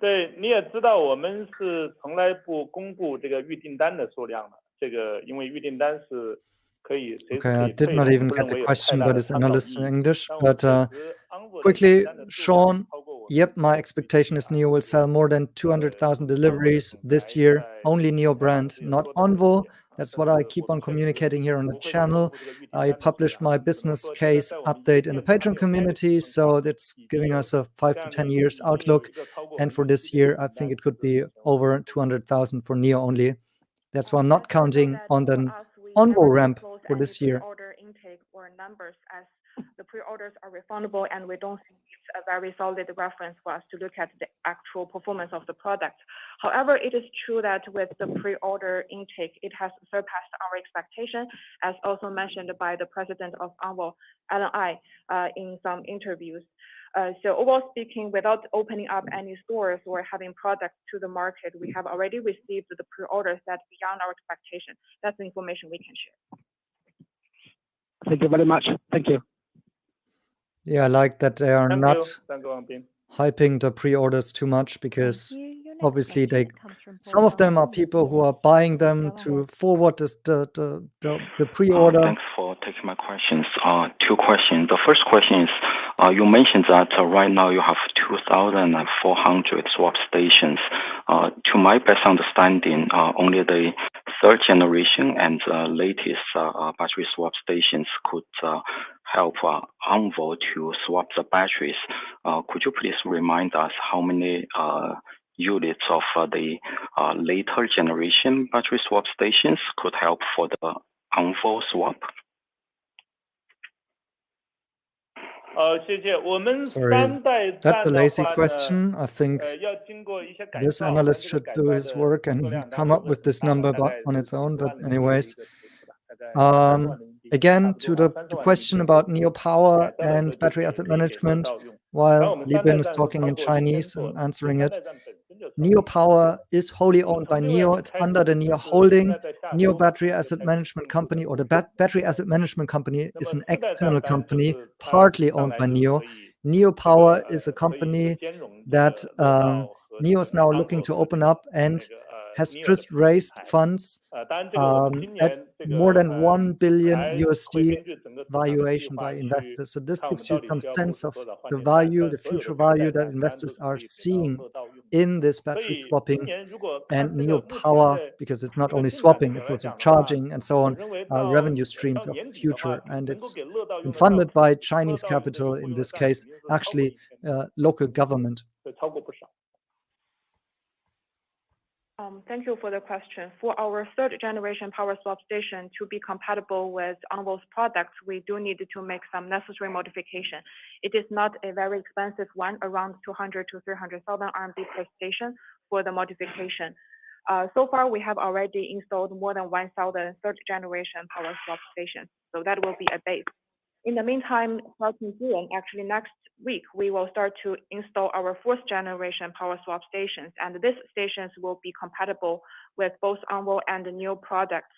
对，你也知道，我们是从来不公布这个预订单的数量的。这个因为预订单是可以随时可 Okay, I 以 did 退 not 的， even 不 get 认 the 为有太 question 大 by 的 this 参考意 analyst in 义。 English, 但我们 but 确实 Envo 的 quickly, 订单的数量 Sean, 超过我们 yep, my 预期 expectation is NIO will sell more than 200,000 deliveries this year, only NIO brand, not Envo. That's what I keep on communicating here on the channel. I published my business case update in the Patreon community, so that's giving us a 5 to 10 years outlook. And for this year, I think it could be over 200,000 for NIO only. That's why I'm not counting on the Envo ramp for this year. Order intake or numbers, as the pre-orders are refundable, and we don't think it's a very solid reference for us to look at the actual performance of the product. However, it is true that with the pre-order intake, it has surpassed our expectation, as also mentioned by the president of Envo, Alan Ai, in some interviews. So overall speaking, without opening up any stores or having products to the market, we have already received the pre-orders that beyond our expectation. That's the information we can share. Thank you very much. Thank you. Yeah, I like that they are Thank not you. Thank you, Wang Bin. hyping the pre-orders too much, because Thank you. Your next obviously question comes from Paul some of them are Johnson. people who are buying them Go to ahead. forward the pre-order. Thanks for taking my questions. Two questions. The first question is, you mentioned that right now you have 2,400 swap stations. To my best understanding, only the third generation and latest battery swap stations could help Envo to swap the batteries. Could you please remind us how many units of the later generation battery swap stations could help for the Envo swap? 谢谢。我们 Sorry, 3代 that's 站 a 的 lazy 话呢， question. I think 要经过一些改 this 造， analyst 但这个 should 改 do 造 his 的 work 数 and 量 come 当 up 然 with 是 this 大的， number 大概 on 是 its own. 10 But 万的这个 anyways, 一个数字吧，大概30万人民币，差不 again, 多 to 30 the 万人民 question 币 about 左 NIO 右。 Power 改造的时候 and 就 battery 可 asset 以给车 management, 道用。然后 while 我们 Li 3代 Bin is 站 talking 超 in 过 1000 Chinese 座 and 的， answering 3 it. 代站本身就超 NIO 过 1000 Power is wholly 我们 owned 从 by 6月 NIO. 份 It's 开 under 始 the 就 NIO 是 Holding. 现在在下 NIO 周 Battery 就 Asset 开始 Management 正式的 Company, or the 入驻。 Battery Asset Management Company, 那 is 么 an 4代站 external 当然就 company, 是它 partly 上 owned 来 by 就 NIO. 可以 NIO 这 Power 个 is a 可以 company 兼容这 that 个乐道和这 NIO 个 is now 安 looking 博 to 和 open 这 up 个 and 那个 has NIO 的 just 平 raised 台。 funds 当然这个我们今 at 年这 more 个 than 1 billion 还会 USD 根据整个市场的计 valuation 划 by 去 investors. So this 看我们 gives 到 you 底 some 需要部 sense 署 of 多少换 the 电站， value, 但 the 所有的 future 4代 value that 站当然都 investors 是可 are 以给到 seeing 乐道用的。 in this 所 battery 以 swapping 今年如果 and 看这 NIO 个目前 Power, 的 because it's 这 not 个 only 进展的 swapping, 表 it's 来 also 讲的话， charging and so 我 on, 认为到 revenue streams 到 of the 年底的话， future. And 能够 it's 给乐道 been 用的道 funded 数， by 乐 Chinese 道用的这 capital, 个供 in 应的 this 占比 case, 肯定是超过 actually 1000的， local government. 会超过不少。 Thank you for the question. For our third generation power swap station to be compatible with Envo's products, we do need to make some necessary modification. It is not a very expensive one, around 200 to 300,000 RMB per station for the modification. So far, we have already installed more than 1,000 third generation power swap stations. So that will be a base. In the meantime, starting June, actually next week, we will start to install our 4th generation power swap stations, and these stations will be compatible with both ONVO and the NIO products.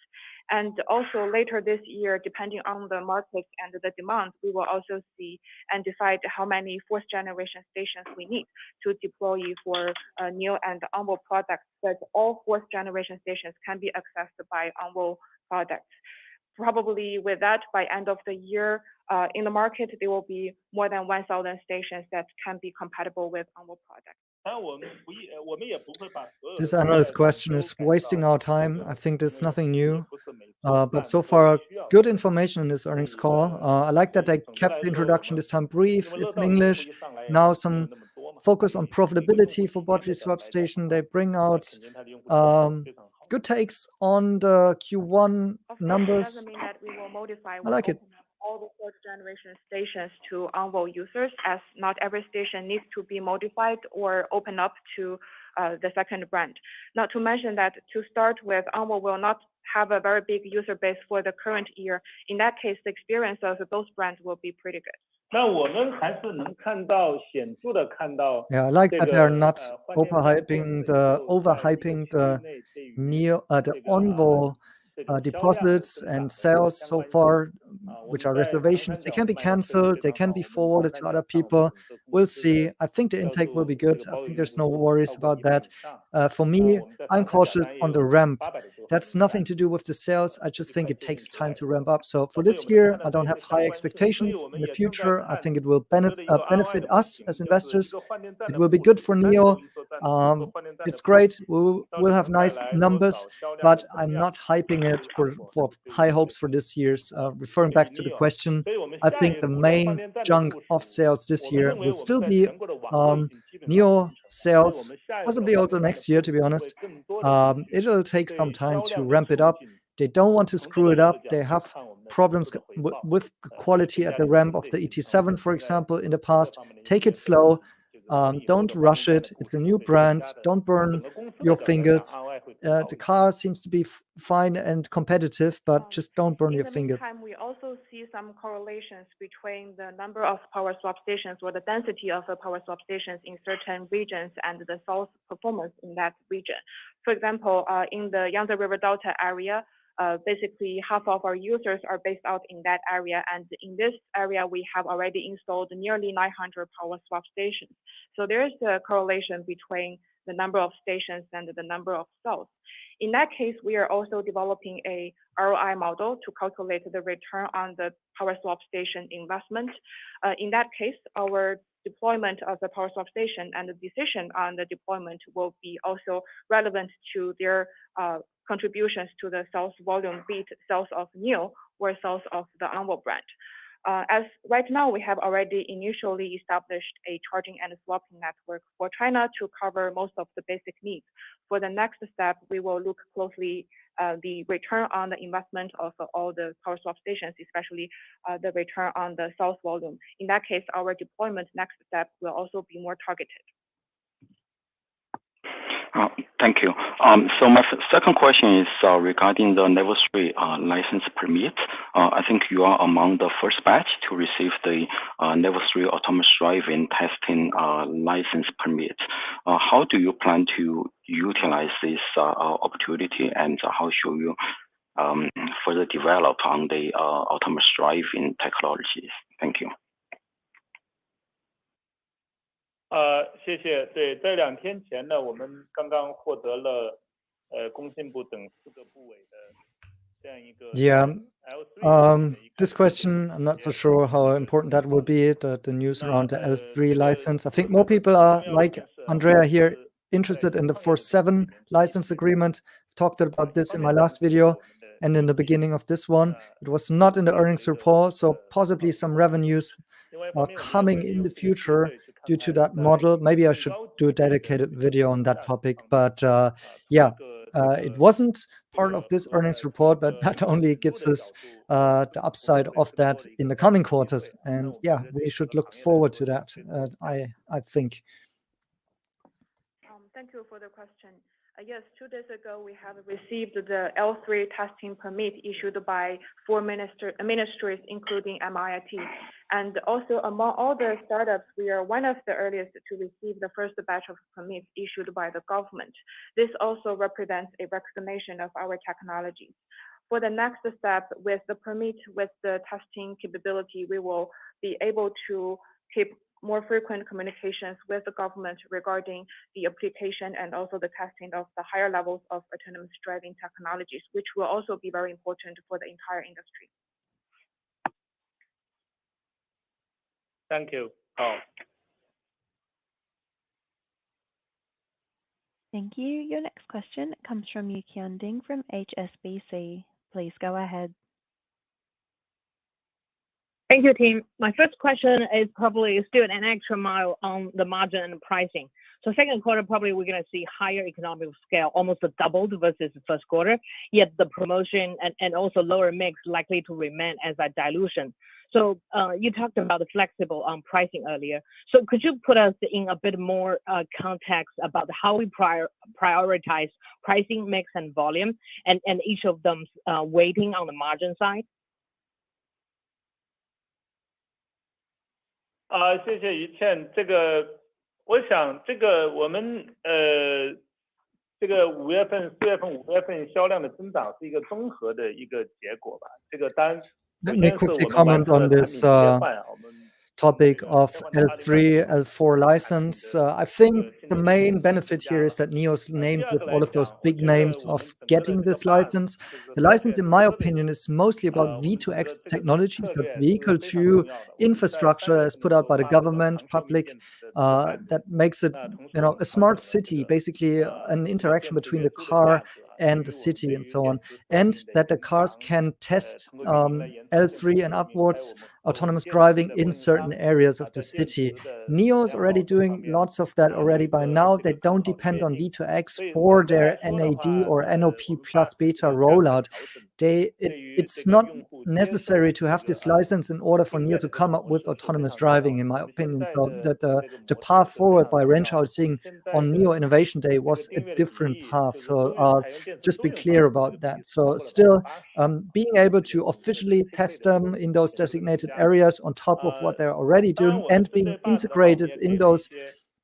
And also later this year, depending on the market and the demand, we will also see and decide how many 4th generation stations we need to deploy for NIO and ONVO products. But all 4th generation stations can be accessed by ONVO products. Probably with that, by end of the year, in the market, there will be more than 1,000 stations that can be compatible with ONVO products. This analyst question is wasting our time. I think there's nothing new, but so far, good information in this earnings call. I like that they kept the introduction this time brief. It's in English. Now some focus on profitability for battery swap station. They bring out good takes on the Q1 numbers. Doesn't mean that we will modify. I like it. All the 4th generation stations to ONVO users, as not every station needs to be modified or open up to the second brand. Not to mention that to start with, ONVO will not have a very big user base for the current year. In that case, the experience of those brands will be pretty good. Yeah, I like that they're not overhyping the NIO, the ONVO deposits and sales so far, which are reservations. They can be cancelled, they can be forwarded to other people. We'll see. I think the intake will be good. I think there's no worries about that. For me, I'm cautious on the ramp. That's nothing to do with the sales. I just think it takes time to ramp up. So for this year, I don't have high expectations. In the future, I think it will benefit us as investors. It will be good for NIO. It's great. We'll have nice numbers, but I'm not hyping it for high hopes for this year's. Referring back to the question, I think the main chunk of sales this year will still be NIO sales, possibly also next year, to be honest. It'll take some time to ramp it up. They don't want to screw it up. They have problems with the quality at the ramp of the ET7, for example, in the past. Take it slow. Don't rush it. It's a new brand. Don't burn your fingers. The car seems to be fine and competitive, but just don't burn your fingers. In the meantime, we also see some correlations between the number of power swap stations or the density of the power swap stations in certain regions and the sales performance in that region. For example, in the Yangtze River Delta area, basically half of our users are based out in that area, and in this area we have already installed nearly 900 power swap stations. So there is a correlation between the number of stations and the number of sales. In that case, we are also developing a ROI model to calculate the return on the power swap station investment. In that case, our deployment of the power swap station and the decision on the deployment will be also relevant to their contributions to the sales volume, be it sales of NIO or sales of the ONVO brand. As right now, we have already initially established a charging and swapping network for China to cover most of the basic needs. For the next step, we will look closely the return on the investment of all the power swap stations, especially the return on the sales volume. In that case, our deployment next step will also be more targeted. Thank you. So my second question is regarding the Level 3 license permit. I think you are among the first batch to receive the Level 3 autonomous driving testing license permit. How do you plan to utilize this opportunity, and how should you further develop on the autonomous driving technologies? Thank you. 谢谢。对，在2天前呢，我们刚刚获得了工信部等4个部委的这样一个 This question, I'm not so sure how important that will be, the news around the L3 license. I think more people are, like Andrea here, interested in the 4.7 license agreement. I've talked about this in my last video and in the beginning of this one. It was not in the earnings report, so possibly some revenues are coming in the future due to that model. Maybe I should do a dedicated video on that topic, but it wasn't part of this earnings report, but that only gives us the upside of that in the coming quarters. And yeah, we should look forward to that, I think. Thank you for the question. Yes, 2 days ago, we have received the L3 testing permit issued by 4 ministries, including MIIT. And also, among all the startups, we are one of the earliest to receive the first batch of permits issued by the government. This also represents a recognition of our technologies. For the next step, with the permit, with the testing capability, we will be able to keep more frequent communications with the government regarding the application and also the testing of the higher levels of autonomous driving technologies, which will also be very important for the entire industry. Thank you. Thank you. Your next question comes from Yuqian Ding from HSBC. Please go ahead. Thank you, team. My first question is probably still an extra mile on the margin and pricing. So second quarter, probably we're going to see higher economic scale, almost doubled versus the first quarter, yet the promotion and also lower mix likely to remain as a dilution. So you talked about the flexible pricing earlier. So could you put us in a bit more context about how we prioritize pricing, mix, and volume, and each of them weighting on the margin side? 谢谢于倩。我想我们5月份、4月份、5月份销量的增长是一个综合的一个结果吧。当然，首 Let me 先是我 quickly 们完 comment 成了 on 产品 this 切换，我们 topic of L3, L4 license. I think the main benefit here is that NIO's named with all of those big names of getting this license. The license, in my opinion, is mostly about V2X technology, so it's vehicle to infrastructure as put out by the government, public, that makes it, a smart city, basically an interaction between the car and the city and so on, and that the cars can test L3 and upwards autonomous driving in certain areas of the city. NIO is already doing lots of that already by now. They don't depend on V2X for their NAD or NOP plus beta rollout. It's not necessary to have this license in order for NIO to come up with autonomous driving, in my opinion. So that the path forward by Ren Xiaoxing on NIO Innovation Day was a different path. So just be clear about that. So still being able to officially test them in those designated areas on top of what they're already doing and being integrated in those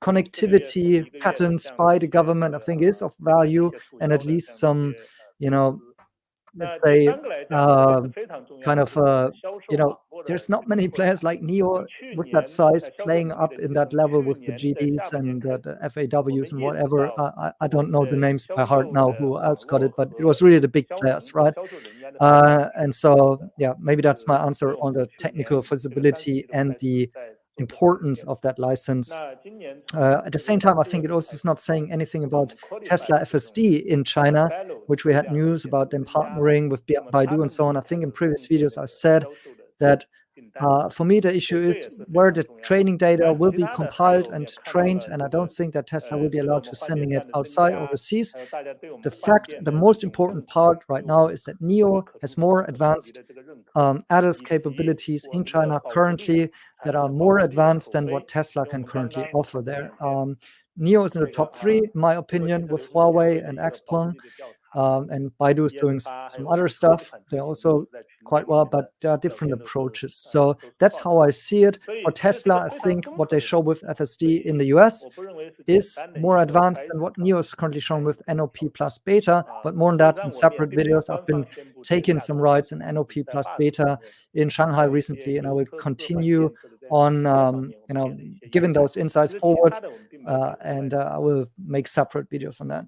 connectivity patterns by the government, I think is of value, and at least some, let's say, there's not many players like NIO with that size playing up in that level with the GDs and the FAWs and whatever. I don't know the names by heart now who else got it, but it was really the big players, right? And so, yeah, maybe that's my answer on the technical feasibility and the importance of that license. At the same time, I think it also is not saying anything about Tesla FSD in China, which we had news about them partnering with Baidu and so on. I think in previous videos I said that for me, the issue is where the training data will be compiled and trained, and I don't think that Tesla will be allowed to sending it outside overseas. The most important part right now is that NIO has more advanced ADAS capabilities in China currently that are more advanced than what Tesla can currently offer there. NIO is in the top 3, in my opinion, with Huawei and XPeng. And Baidu is doing some other stuff. They're also quite well, but there are different approaches. So that's how I see it. For Tesla, I think what they show with FSD in the US is more advanced than what NIO is currently showing with NOP plus beta, but more on that in separate videos. I've been taking some rides in NOP plus beta in Shanghai recently, and I will continue on, giving those insights forward, and I will make separate videos on that.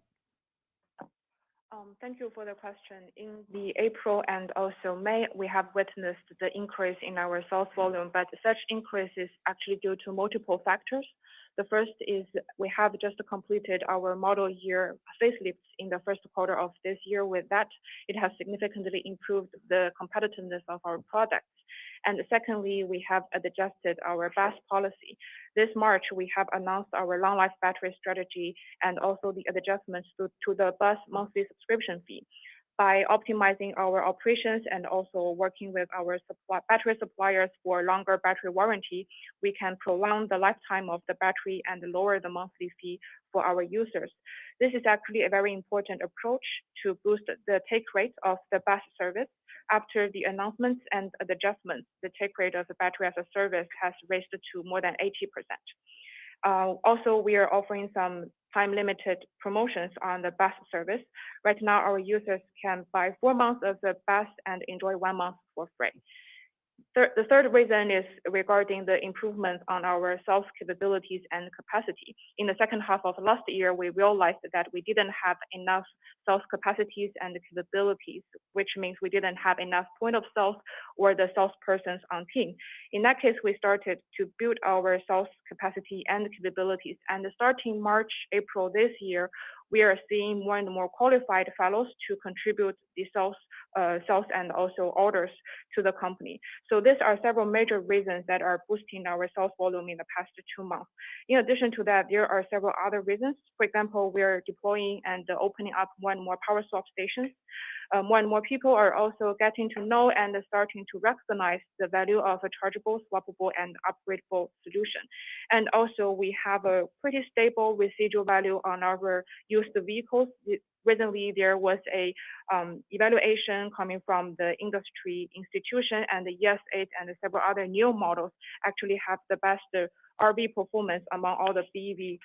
Thank you for the question. In the April and also May, we have witnessed the increase in our sales volume, but such increase is actually due to multiple factors. The first is we have just completed our model year facelifts in the first quarter of this year. With that, it has significantly improved the competitiveness of our products. And secondly, we have adjusted our BAS policy. This March, we have announced our long life battery strategy and also the adjustments to the BAS monthly subscription fee. by optimizing our operations and also working with our battery suppliers for longer battery warranty, we can prolong the lifetime of the battery and lower the monthly fee for our users. This is actually a very important approach to boost the take rate of the BaaS service. After the announcements and adjustments, the take rate of the battery as a service has raised to more than 80%. Also, we are offering some time-limited promotions on the BaaS service. Right now, our users can buy 4 months of the BaaS and enjoy 1 month for free. The third reason is regarding the improvements on our sales capabilities and capacity. In the second half of last year, we realized that we didn't have enough sales capacities and capabilities, which means we didn't have enough point of sales or the salespersons on team. In that case, we started to build our sales capacity and capabilities. And starting March, April this year, we are seeing more and more qualified fellows to contribute the sales and also orders to the company. So these are several major reasons that are boosting our sales volume in the past 2 months. In addition to that, there are several other reasons. For example, we're deploying and opening up more and more power swap stations. More and more people are also getting to know and starting to recognize the value of a chargeable, swappable, and upgradable solution. And also, we have a pretty stable residual value on our used vehicles. Recently, there was a evaluation coming from the industry institution, and the ES8 and several other new models actually have the best RV performance among all the BEV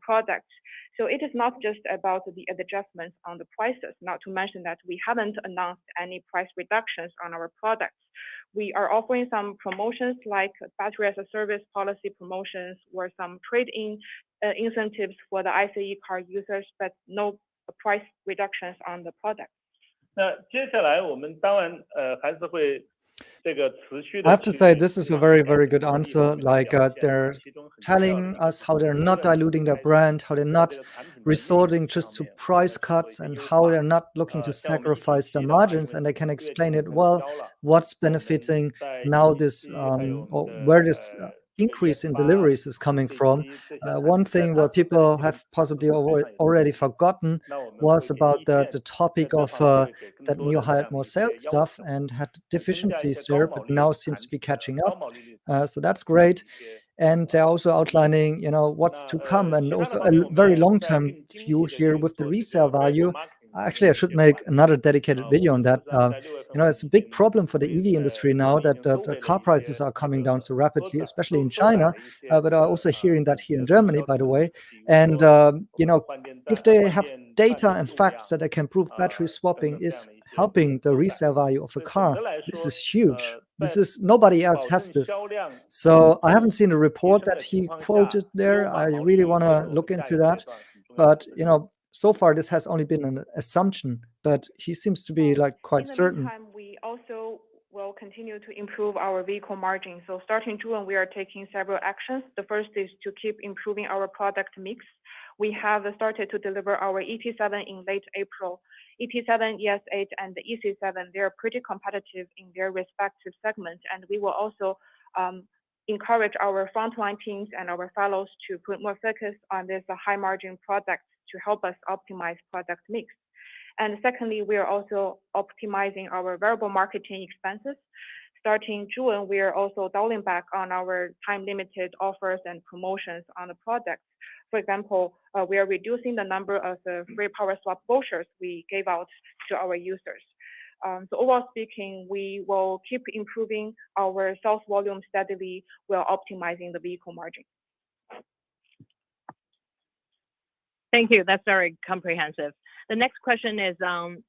products. So it is not just about the adjustments on the prices, not to mention that we haven't announced any price reductions on our products. We are offering some promotions like battery as a service policy promotions or some trade-in incentives for the ICE car users, but no price reductions on the product. 那接下来我们当然还是会 I have to say, this is a very, very good answer. Like they're telling us how they're not diluting their brand, how they're not resorting just to price cuts, and how they're not looking to sacrifice their margins. And they can explain it well, what's benefiting now this, or where this increase in deliveries is coming from. One thing where people have possibly already forgotten was about the topic of that NIO hired more sales staff and had deficiencies there, but now seems to be catching up. So that's great. And they're also outlining, what's to come, and also a very long-term view here with the resale value. Actually, I should make another dedicated video on that. It's a big problem for the EV industry now that the car prices are coming down so rapidly, especially in China, but I'm also hearing that here in Germany, by the way. And, if they have data and facts that they can prove battery swapping is helping the resale value of a car, this is huge. Nobody else has this. So I haven't seen a report that he quoted there. I really want to look into that. But, so far this has only been an assumption, but he seems to be quite certain. In the meantime, we also will continue to improve our vehicle margin. So starting June, we are taking several actions. The first is to keep improving our product mix. We have started to deliver our ET7 in late April. ET7, ES8, and the EC7, they're pretty competitive in their respective segments, and we will also encourage our frontline teams and our fellows to put more focus on this high margin products to help us optimize product mix. And secondly, we are also optimizing our variable marketing expenses. Starting June, we are also dialing back on our time-limited offers and promotions on the products. For example, we are reducing the number of free power swap brochures we gave out to our users. So overall speaking, we will keep improving our sales volume steadily while optimizing the vehicle margin. Thank you. That's very comprehensive. The next question is on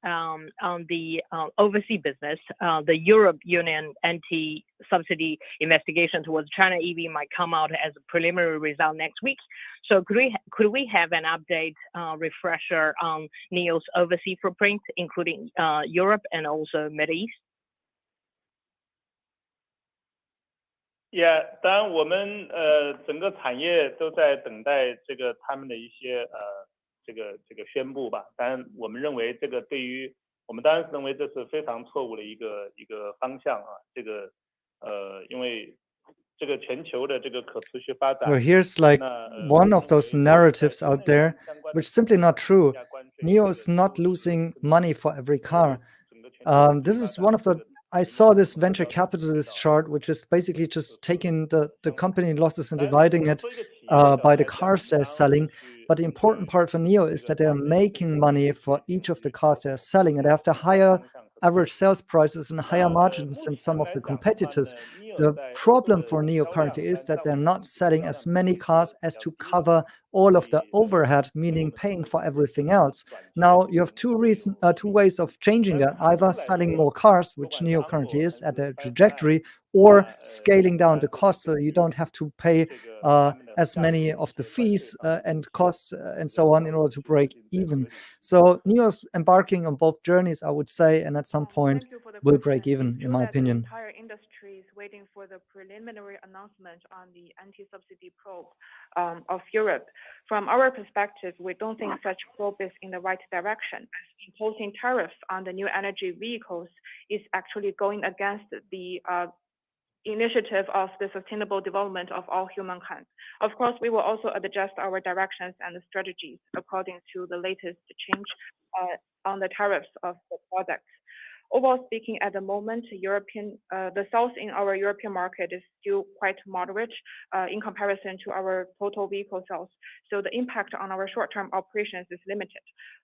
the overseas business. The Europe Union anti-subsidy investigation towards China EV might come out as a preliminary result next week. So could we have an update refresher on NIO's overseas footprint, including Europe and also Middle East? Yeah， 当然我们整个产业都在等待他们的一些这个宣布吧。当然我们认为这个对于我们当然是认为这是非常错误的一个方向啊。因为这个全球的这个可持续发展。 So here's like one of those narratives out there, which is simply not true. NIO is not losing money for every car. This is one of the, I saw this venture capitalist chart, which is basically just taking the company losses and dividing it by the cars they're selling. But the important part for NIO is that they're making money for each of the cars they're selling, and they have the higher average sales prices and higher margins than some of the competitors. The problem for NIO currently is that they're not selling as many cars as to cover all of the overhead, meaning paying for everything else. Now you have two ways of changing that: either selling more cars, which NIO currently is at the trajectory, or scaling down the cost so you don't have to pay as many of the fees and costs and so on in order to break even. So NIO's embarking on both journeys, I would say, and at some point will break even, in my opinion. The entire industry is waiting for the preliminary announcement on the anti-subsidy probe of Europe. From our perspective, we don't think such probe is in the right direction, as imposing tariffs on the new energy vehicles is actually going against the initiative of the sustainable development of all humankind. Of course, we will also adjust our directions and strategies according to the latest change on the tariffs of the products. Overall speaking, at the moment, the sales in our European market is still quite moderate in comparison to our total vehicle sales. So the impact on our short-term operations is limited.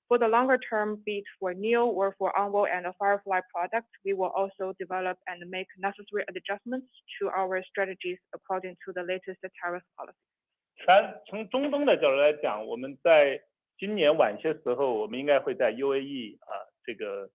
For the longer term, be it for NIO or for Envoy and the Firefly products, we will also develop and make necessary adjustments to our strategies according to the latest tariff policy. 从中东的角度来讲，我们在今年晚些时候，我们应该会在 UAE 这个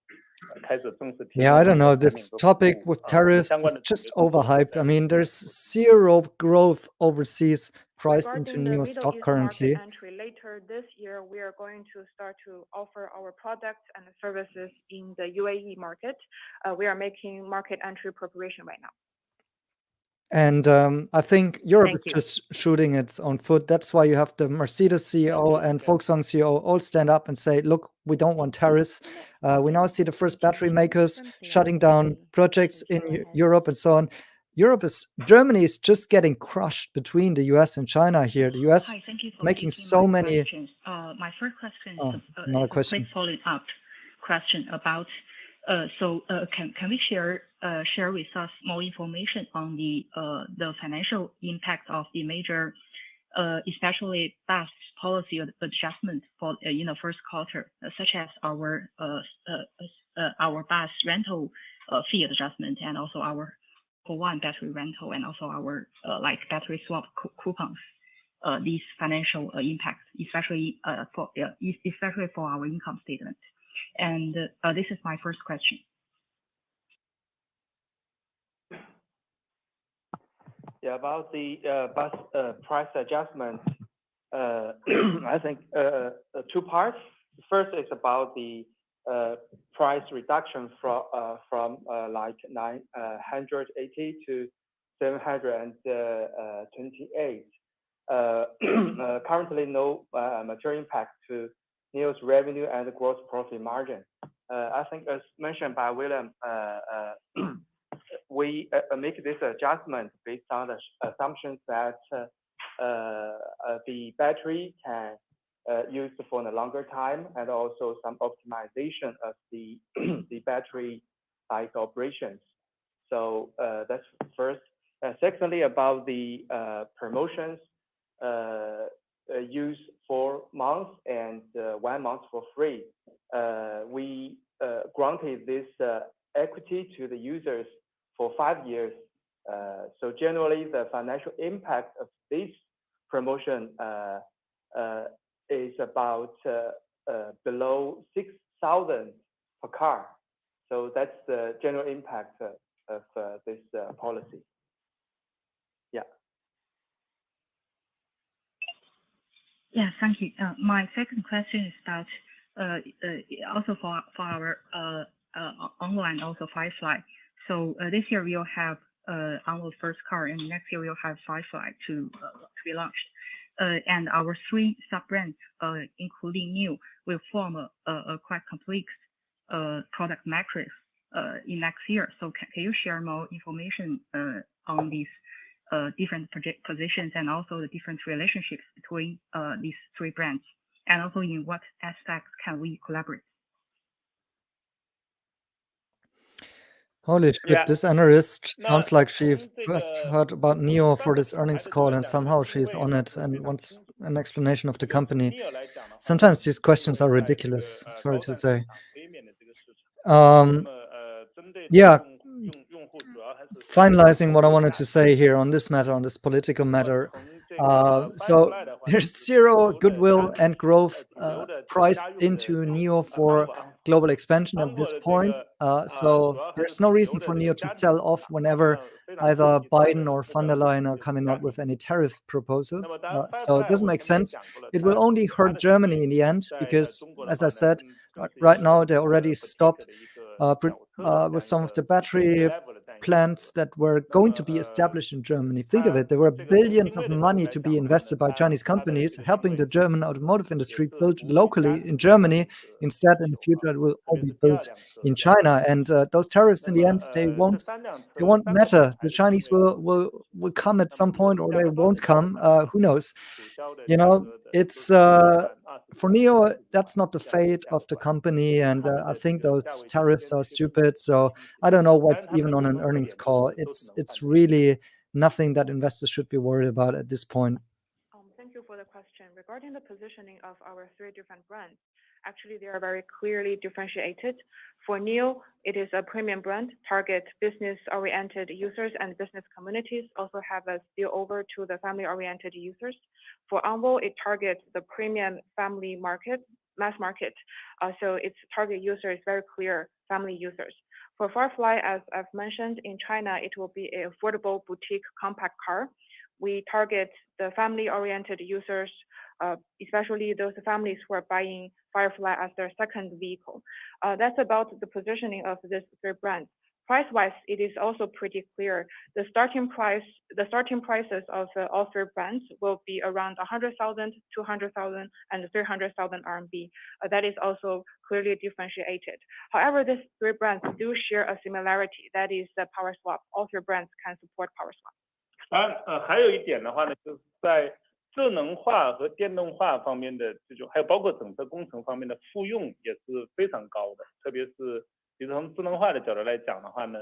开始正式。Yeah, I don't know. This topic with tariffs is just overhyped. I mean, there's zero growth overseas priced into NIO stock currently. Later this year, we are going to start to offer our products and services in the UAE market. We are making market entry preparation right now. And I think Europe is just shooting its own foot. That's why you have the Mercedes CEO and Volkswagen CEO all stand up and say, look, we don't want tariffs. We now see the first battery makers shutting down projects in Europe and so on. Germany is just getting crushed between the US and China here. The US making so many. My first question is a quick follow-up question about. Can we share with us more information on the financial impact of the major, especially bus policy adjustment for in the first quarter, such as our bus rental fee adjustment and also our Q1 battery rental and also our like battery swap coupons. These financial impacts, especially for our income statement. And this is my first question. Yeah, about the bus price adjustment, I think two parts. First is about the price reduction from like 980 to 728. Currently, no material impact to NIO's revenue and gross profit margin. I think, as mentioned by William, we make this adjustment based on the assumptions that the battery can use for a longer time and also some optimization of the battery like operations. So that's first. Secondly, about the promotions. Use 4 months and 1 month for free. We granted this equity to the users for 5 years. So generally, the financial impact of this promotion is about below 6,000 per car. So that's the general impact of this policy. Yeah. Yeah, thank you. My second question is that also for our online, also Firefly. So this year we'll have our first car, and next year we'll have Firefly to be launched. And our 3 sub-brands, including NIO, will form a quite complete product matrix in next year. So can you share more information on this different positions and also the different relationships between these three brands, and also in what aspects can we collaborate? Holy shit, Yeah. this analyst sounds like she 从这 first 个 heard about NIO 三 for 个 this 品牌 earnings 的角 call 度来 and 讲， somehow 定 she's 位 on 呢 it 是 and 非常 wants 清楚 an 的。 explanation of the 就 company. NIO 来讲的话呢， Sometimes these 是 questions are 定位在这 ridiculous, 个 sorry 高 to 端市 say. 场杯面的这个市场。那 Um, 么针对这个 yeah, 用户主要还是 finalizing what I wanted to say here on this matter, on this political 那么 matter. 从这个 So Firefly 的话呢， there's 是 zero 停留的 goodwill 家 and growth 停留的这个 priced 家用的 into 这 NIO 个 for global expansion at Ango this 的这 point. 个 So 主要还是 there's no 停 reason 留的 for 这 NIO 个 to 家庭 sell 市 off 场， whenever 非常 either 低端 Biden 的 or 这 von der 个 Leyen are 这个 coming 家 out with 庭。 any tariff 那 proposals. 么当然 So it Firefly doesn't 我 make 前面也 sense. 讲过了， It 它 will only 它 hurt 的定 Germany 位 in the end 在 because, 中国的 as 话 I 呢， said, 更是一 right 个 now they 这个 already boutique stopped 的一个 uh, 小车的这 with 样一 some of the 个 battery level 的这样一个车。 plants that were 那 going 么 to be established in Germany. Think of 它 it, there were 这个从 billions 定 of 位的角度 money 来 to 讲 be 的话呢， invested by 它 Chinese 它的 companies 这个定 helping 位 the German automotive 也 industry 是 built 服务于 locally 家 in 庭的这样 Germany. 一个 Instead, 需 in the 求 future, it will 特 all 别 be 是第二 built 辆车 in 比较多。 China. And those tariffs 那 in 么 the end, they 这 won't 三辆 they 车 won't 三个品 matter. 牌 The 的定 Chinese 位都 will 是 will come at 那 some 么从 point or 价 they 格端的 won't 角度 come. 上讲， Who knows? 主销的 You 价 know, 格的都 it's 是10万、20 for 万、NIO, 30几 that's 万 not the 这样的 fate 价 of 格 the 段。 company, 那 and 他们 I 的这 think 个 those 价位区 tariffs 间 are 基本上 stupid. 是比较 So 清晰 I 的。 don't know 当 what's 然他们 even 的 on 共 an 同特 earnings 点就是 call. 都是能 It's 换电。 really nothing that investors should be worried about at this point. Thank you for the question. Regarding the positioning of our three different brands, actually they are very clearly differentiated. For NIO, it is a premium brand, target business-oriented users and business communities, also have a spillover to the family-oriented users. For Anvo, it targets the premium family market, mass market. So its target user is very clear, family users. For Firefly, as I've mentioned, in China, it will be an affordable boutique compact car. We target the family-oriented users, especially those families who are buying Firefly as their second vehicle. That's about the positioning of these three brands. Price-wise, it is also pretty clear. The starting prices of all three brands will be around 100,000, 200,000, and 300,000 RMB. That is also clearly differentiated. However, these three brands do share a similarity. That is the power swap. All three brands can support power swap. 当然，还有一点的话呢，就是在智能化和电动化方面的这种，还有包括整车工程方面的复用也是非常高的。特别是比如从智能化的角度来讲的话呢，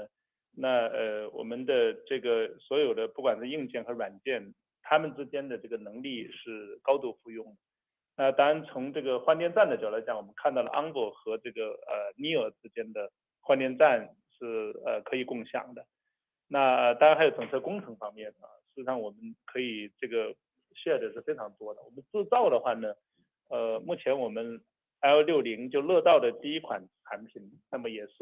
那我们的这个所有的不管是硬件和软件，它们之间的这个能力是高度复用的。当然从这个换电站的角度来讲，我们看到了 Ango 和这个NIO 之间的换电站是可以共享的。那当然还有整车工程方面啊，事实上我们可以这个 share 的是非常多的。我们制造的话呢，目前我们 L60就乐道的第一款产品，那么也是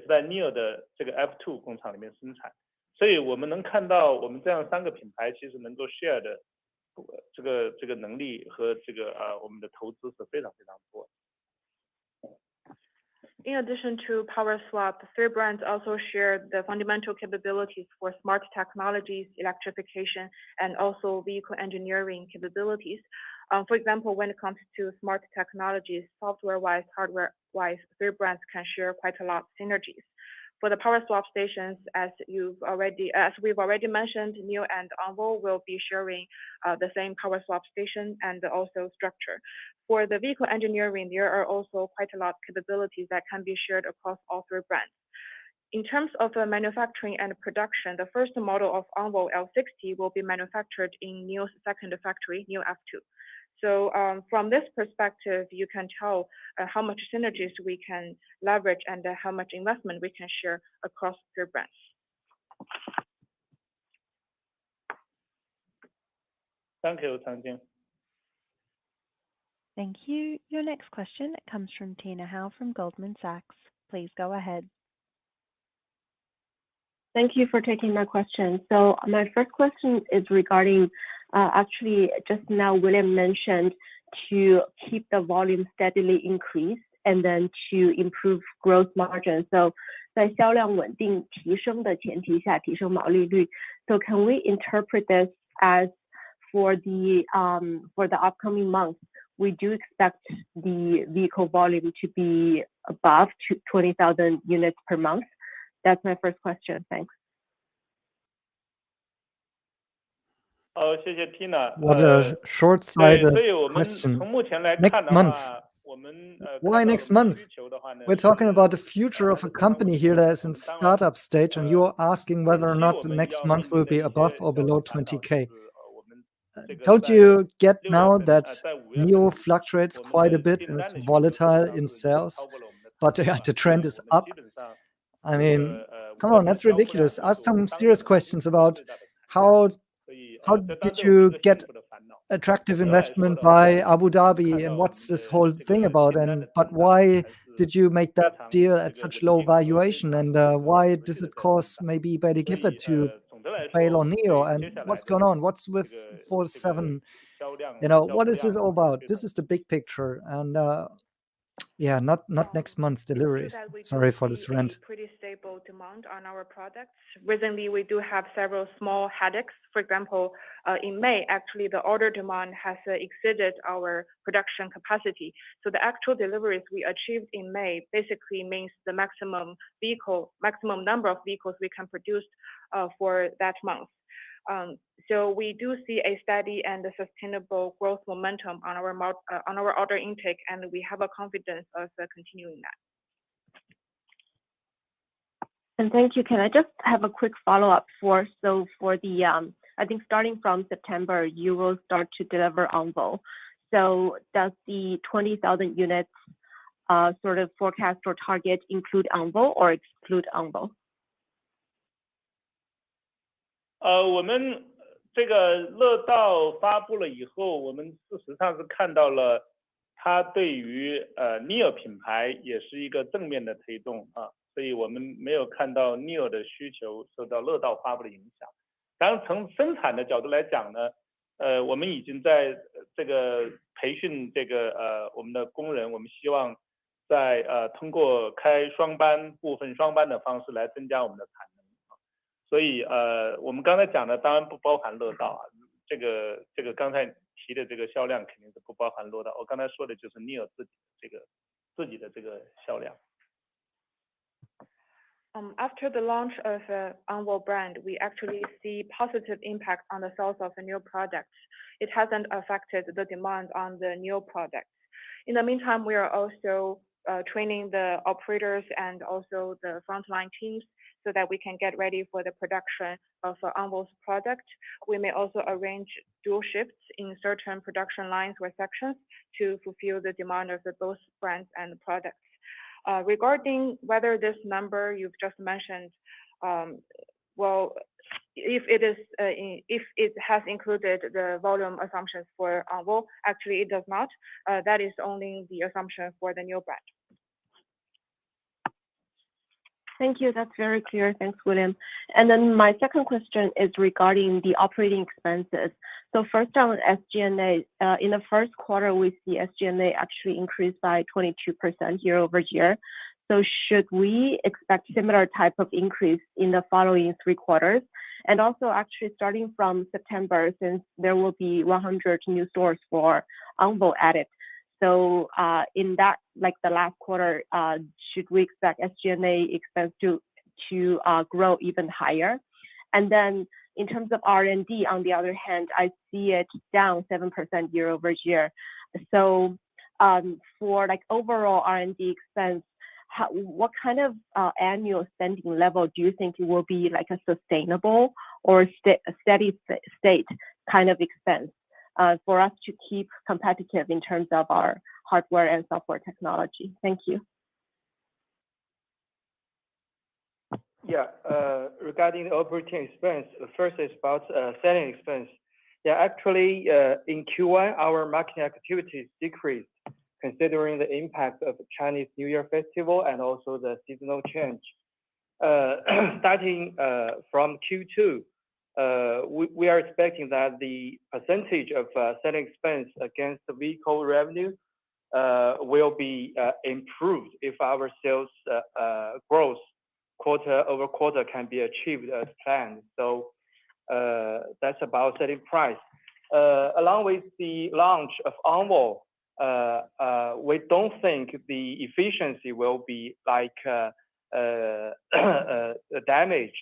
在 NIO 的这个 F2 工厂里面生产，所以我们能看到我们这样三个品牌其实能够 share 的这个能力和这个我们的投资是非常非常多的。In addition to power swap, three brands also share the fundamental capabilities for smart technologies, electrification, and also vehicle engineering capabilities. For example, when it comes to smart technologies, software-wise, hardware-wise, three brands can share quite a lot of synergies. For the power swap stations, as we've already mentioned, NIO and Anvo will be sharing the same power swap station and also structure. For the vehicle engineering, there are also quite a lot of capabilities that can be shared across all three brands. In terms of manufacturing and production, the first model of Anvo L60 will be manufactured in NIO's second factory, NIO F2. So from this perspective, you can tell how much synergies we can leverage and how much investment we can share across three brands. Thank you, Chang Jing. Thank you. Your next question comes from Tina Hou from Goldman Sachs. Please go ahead. Thank you for taking my question. So my first question is regarding, actually just now William mentioned to keep the volume steadily increased and then to improve gross margin. So 在销量稳定提升的前提下提升毛利率. So can we interpret this as for the upcoming months, we do expect the vehicle volume to be above 20,000 units per month? That's my first question. Thanks. 谢谢 Tina。 What a 对， short-sighted 所以我们 question. 从目前来看 Next 的 month. 话，我们 Why 看到 next 我们 month? 需求的话呢， We're talking 是 about the future of a 还是非常 company 稳 here 定的。 that is 我 in 们当然 startup stage, and you're asking 近 whether or 期 not 我 the 们 next 要 month 面 will 临 be 的一 above 些 or 小的 below 烦恼，就 20K. 是我们这个 Don't 在 you get 6 月 now 份 that 在5月 NIO 份， fluc超 我们 quite a 的 bit 订 and 单 it's 的需求基本 volatile 上 in 是已经 sales, 超过了我们的 but 产能 the 了。所以 trend is 我们 up? 基本上 I 这 mean, 个 5 come 月 on, 份的 that's 交付量 ridiculous. 是 Ask 我们 some 当月 serious 的目 questions 前的 about 最大的产能。 how 所以 how 这当然 did 对我们是 you 个 get 幸福的烦恼。 attractive 总的来说 investment 的话， by Abu 我们 Dhabi 看 and 到我 what's 们 this 的 whole 这 thing 个 about? 订单 And 的 but 增长 why 还是 did you make 非 that 常 deal 这 at 个 such 稳 low 定和非 valuation? 常 And 这个 why 持 does 续的 it 在增 cost 长。 maybe better 所 give it 以 to 总的来 Bail 说， or 我们 NIO? 对 And 接下来 what's 的 going on? What's 这 with 个 47? 销量 You know, 交 what 付 is 量 this all 是 about? 非 This 常 is the big picture. And yeah, not next month It's true deliveries. that we do Sorry for see this a rant. pretty stable demand on our products. Recently, we do have several small headaches. For example, in May, actually, the order demand has exceeded our production capacity. So the actual deliveries we achieved in May basically means the maximum number of vehicles we can produce for that month. So we do see a steady and sustainable growth momentum on our order intake, and we have a confidence of continuing that. And thank you. Can I just have a quick follow-up for the I think starting from September you will start to deliver Envo. So does the 20,000 units sort of forecast or target include Envo or exclude Envo? 我们这个乐道发布了以后，我们事实上是看到了它对于NIO 品牌也是一个正面的推动啊，所以我们没有看到 NIO 的需求受到乐道发布的影响。当然，从生产的角度来讲呢，我们已经在这个培训这个我们的工人，我们希望在通过开双班、部分双班的方式来增加我们的产能。所以我们刚才讲的当然不包含乐道啊，这个刚才提的这个销量肯定是不包含乐道。我刚才说的就是 NIO 自己的这个销量。After the launch of Envo brand, we actually see positive impact on the sales of the new products. It hasn't affected the demand on the new products. In the meantime, we are also training the operators and also the frontline teams so that we can get ready for the production of Envo's product. We may also arrange dual shifts in certain production lines or sections to fulfill the demand of both brands and products. Regarding whether this number you've just mentioned, well, if it has included the volume assumptions for Envo, actually it does not. That is only the assumption for the new brand. Thank you. That's very clear. Thanks, William. And then my second question is regarding the operating expenses. So first on SG&A, in the first quarter, we see SG&A actually increased by 22% year over year. So should we expect similar type of increase in the following 3 quarters? And also actually starting from September, since there will be 100 new stores for Envo added. So in that, like the last quarter, should we expect SG&A expense to grow even higher? And then in terms of R&D, on the other hand, I see it down 7% year over year. So for like overall R&D expense, what kind of annual spending level do you think it will be like a sustainable or steady state kind of expense for us to keep competitive in terms of our hardware and software technology? Thank you. Yeah, regarding the operating expense, first is about selling expense. Yeah, actually, in Q1, our marketing activities decreased, considering the impact of Chinese New Year festival and also the seasonal change. Starting from Q2, we are expecting that the percentage of selling expense against the vehicle revenue will be improved if our sales growth quarter over quarter can be achieved as planned. So that's about selling price. Along with the launch of Envo, we don't think the efficiency will be like damaged.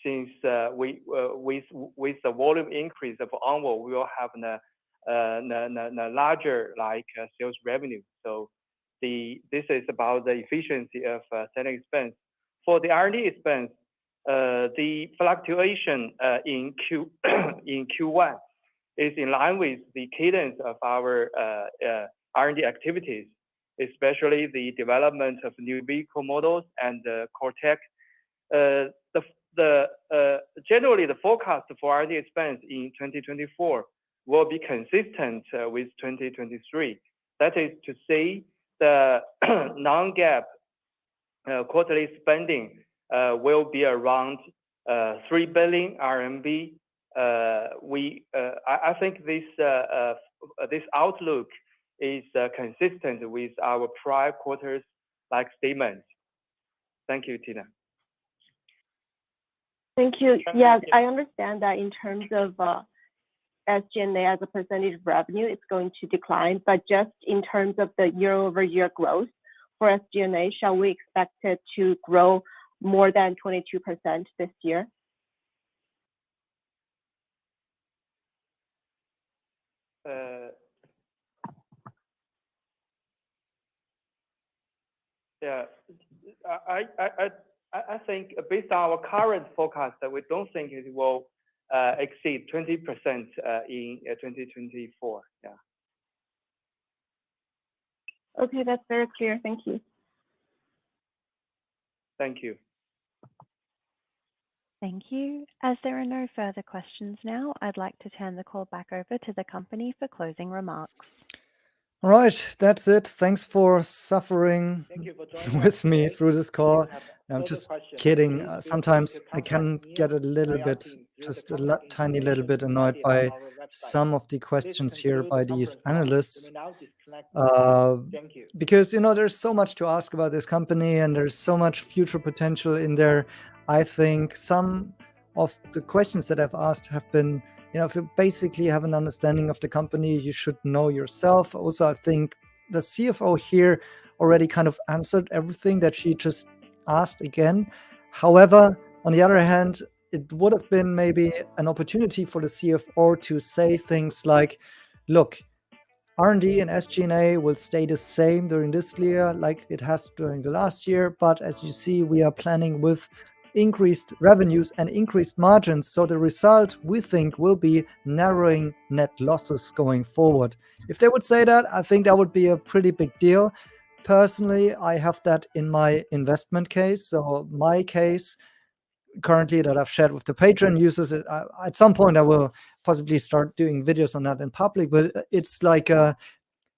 since with the volume increase of onward, we will have a larger sales revenue. So this is about the efficiency of selling expense. For the R&D expense, the fluctuation in Q1 is in line with the cadence of our R&D activities, especially the development of new vehicle models and core tech. Generally, the forecast for R&D expense in 2024 will be consistent with 2023. That is to say, the non-GAAP quarterly spending will be around 3 billion RMB. I think this outlook is consistent with our prior quarters statements. Thank you, Tina. Thank you. Yes, I understand that in terms of SG&A as a percentage of revenue, it's going to decline. But just in terms of the year-over-year growth for SG&A, shall we expect it to grow more than 22% this year? Yeah, I think based on our current forecast, that we don't think it will exceed 20% in 2024. Yeah. Okay, that's very clear. Thank you. Thank you. Thank you. As there are no further questions now, I'd like to turn the call back over to the company for closing remarks. All right, that's it. Thanks for suffering with me through this call. I'm just kidding. Sometimes I can get a little bit, just a tiny little bit annoyed by some of the questions here by these analysts. Because, there's so much to ask about this company and there's so much future potential in there. I think some of the questions that I've asked have been, if you basically have an understanding of the company, you should know yourself. Also, I think the CFO here already kind of answered everything that she just asked again. However, on the other hand, it would have been maybe an opportunity for the CFO to say things like, look, R&D and SG&A will stay the same during this year like it has during the last year. But as you see, we are planning with increased revenues and increased margins. So the result, we think, will be narrowing net losses going forward. If they would say that, I think that would be a pretty big deal. Personally, I have that in my investment case. So my case currently that I've shared with the Patreon users, at some point I will possibly start doing videos on that in public, but it's like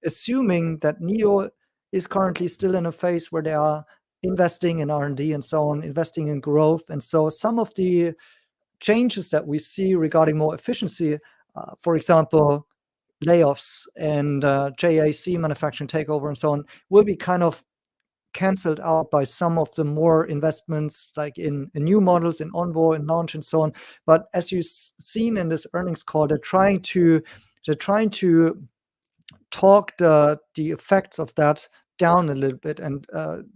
assuming that NIO is currently still in a phase where they are investing in R&D and so on, investing in growth. And so some of the changes that we see regarding more efficiency, for example, layoffs and JAC manufacturing takeover and so on, will be kind of cancelled out by some of the more investments like in new models, in Onvo, in launch and so on. But as you've seen in this earnings call, they're trying to talk the effects of that down a little bit and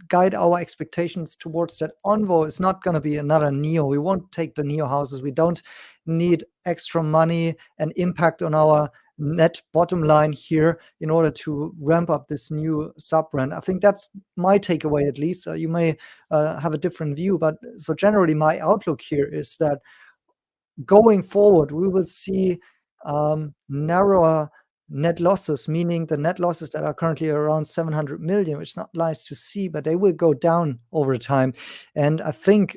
guide our expectations towards that. Onvo is not going to be another NIO. We won't take the NIO houses. We don't need extra money and impact on our net bottom line here in order to ramp up this new sub-brand. I think that's my takeaway, at least. You may have a different view, but so generally my outlook here is that going forward, we will see narrower net losses, meaning the net losses that are currently around 700 million, which is not nice to see, but they will go down over time. And I think,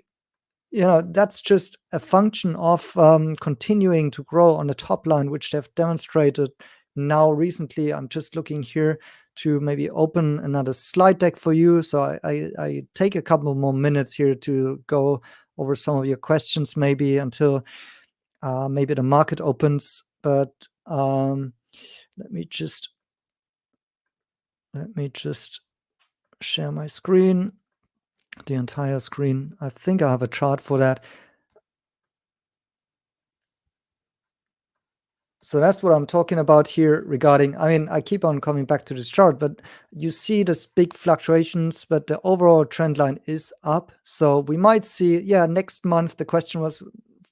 that's just a function of continuing to grow on the top line, which they've demonstrated now recently. I'm just looking here to maybe open another slide deck for you. So I take a couple more minutes here to go over some of your questions, maybe until maybe the market opens. But let me just share my screen, the entire screen. I think I have a chart for that. So that's what I'm talking about here regarding, I mean, I keep on coming back to this chart, but you see this big fluctuations, but the overall trend line is up. So we might see, next month, the question was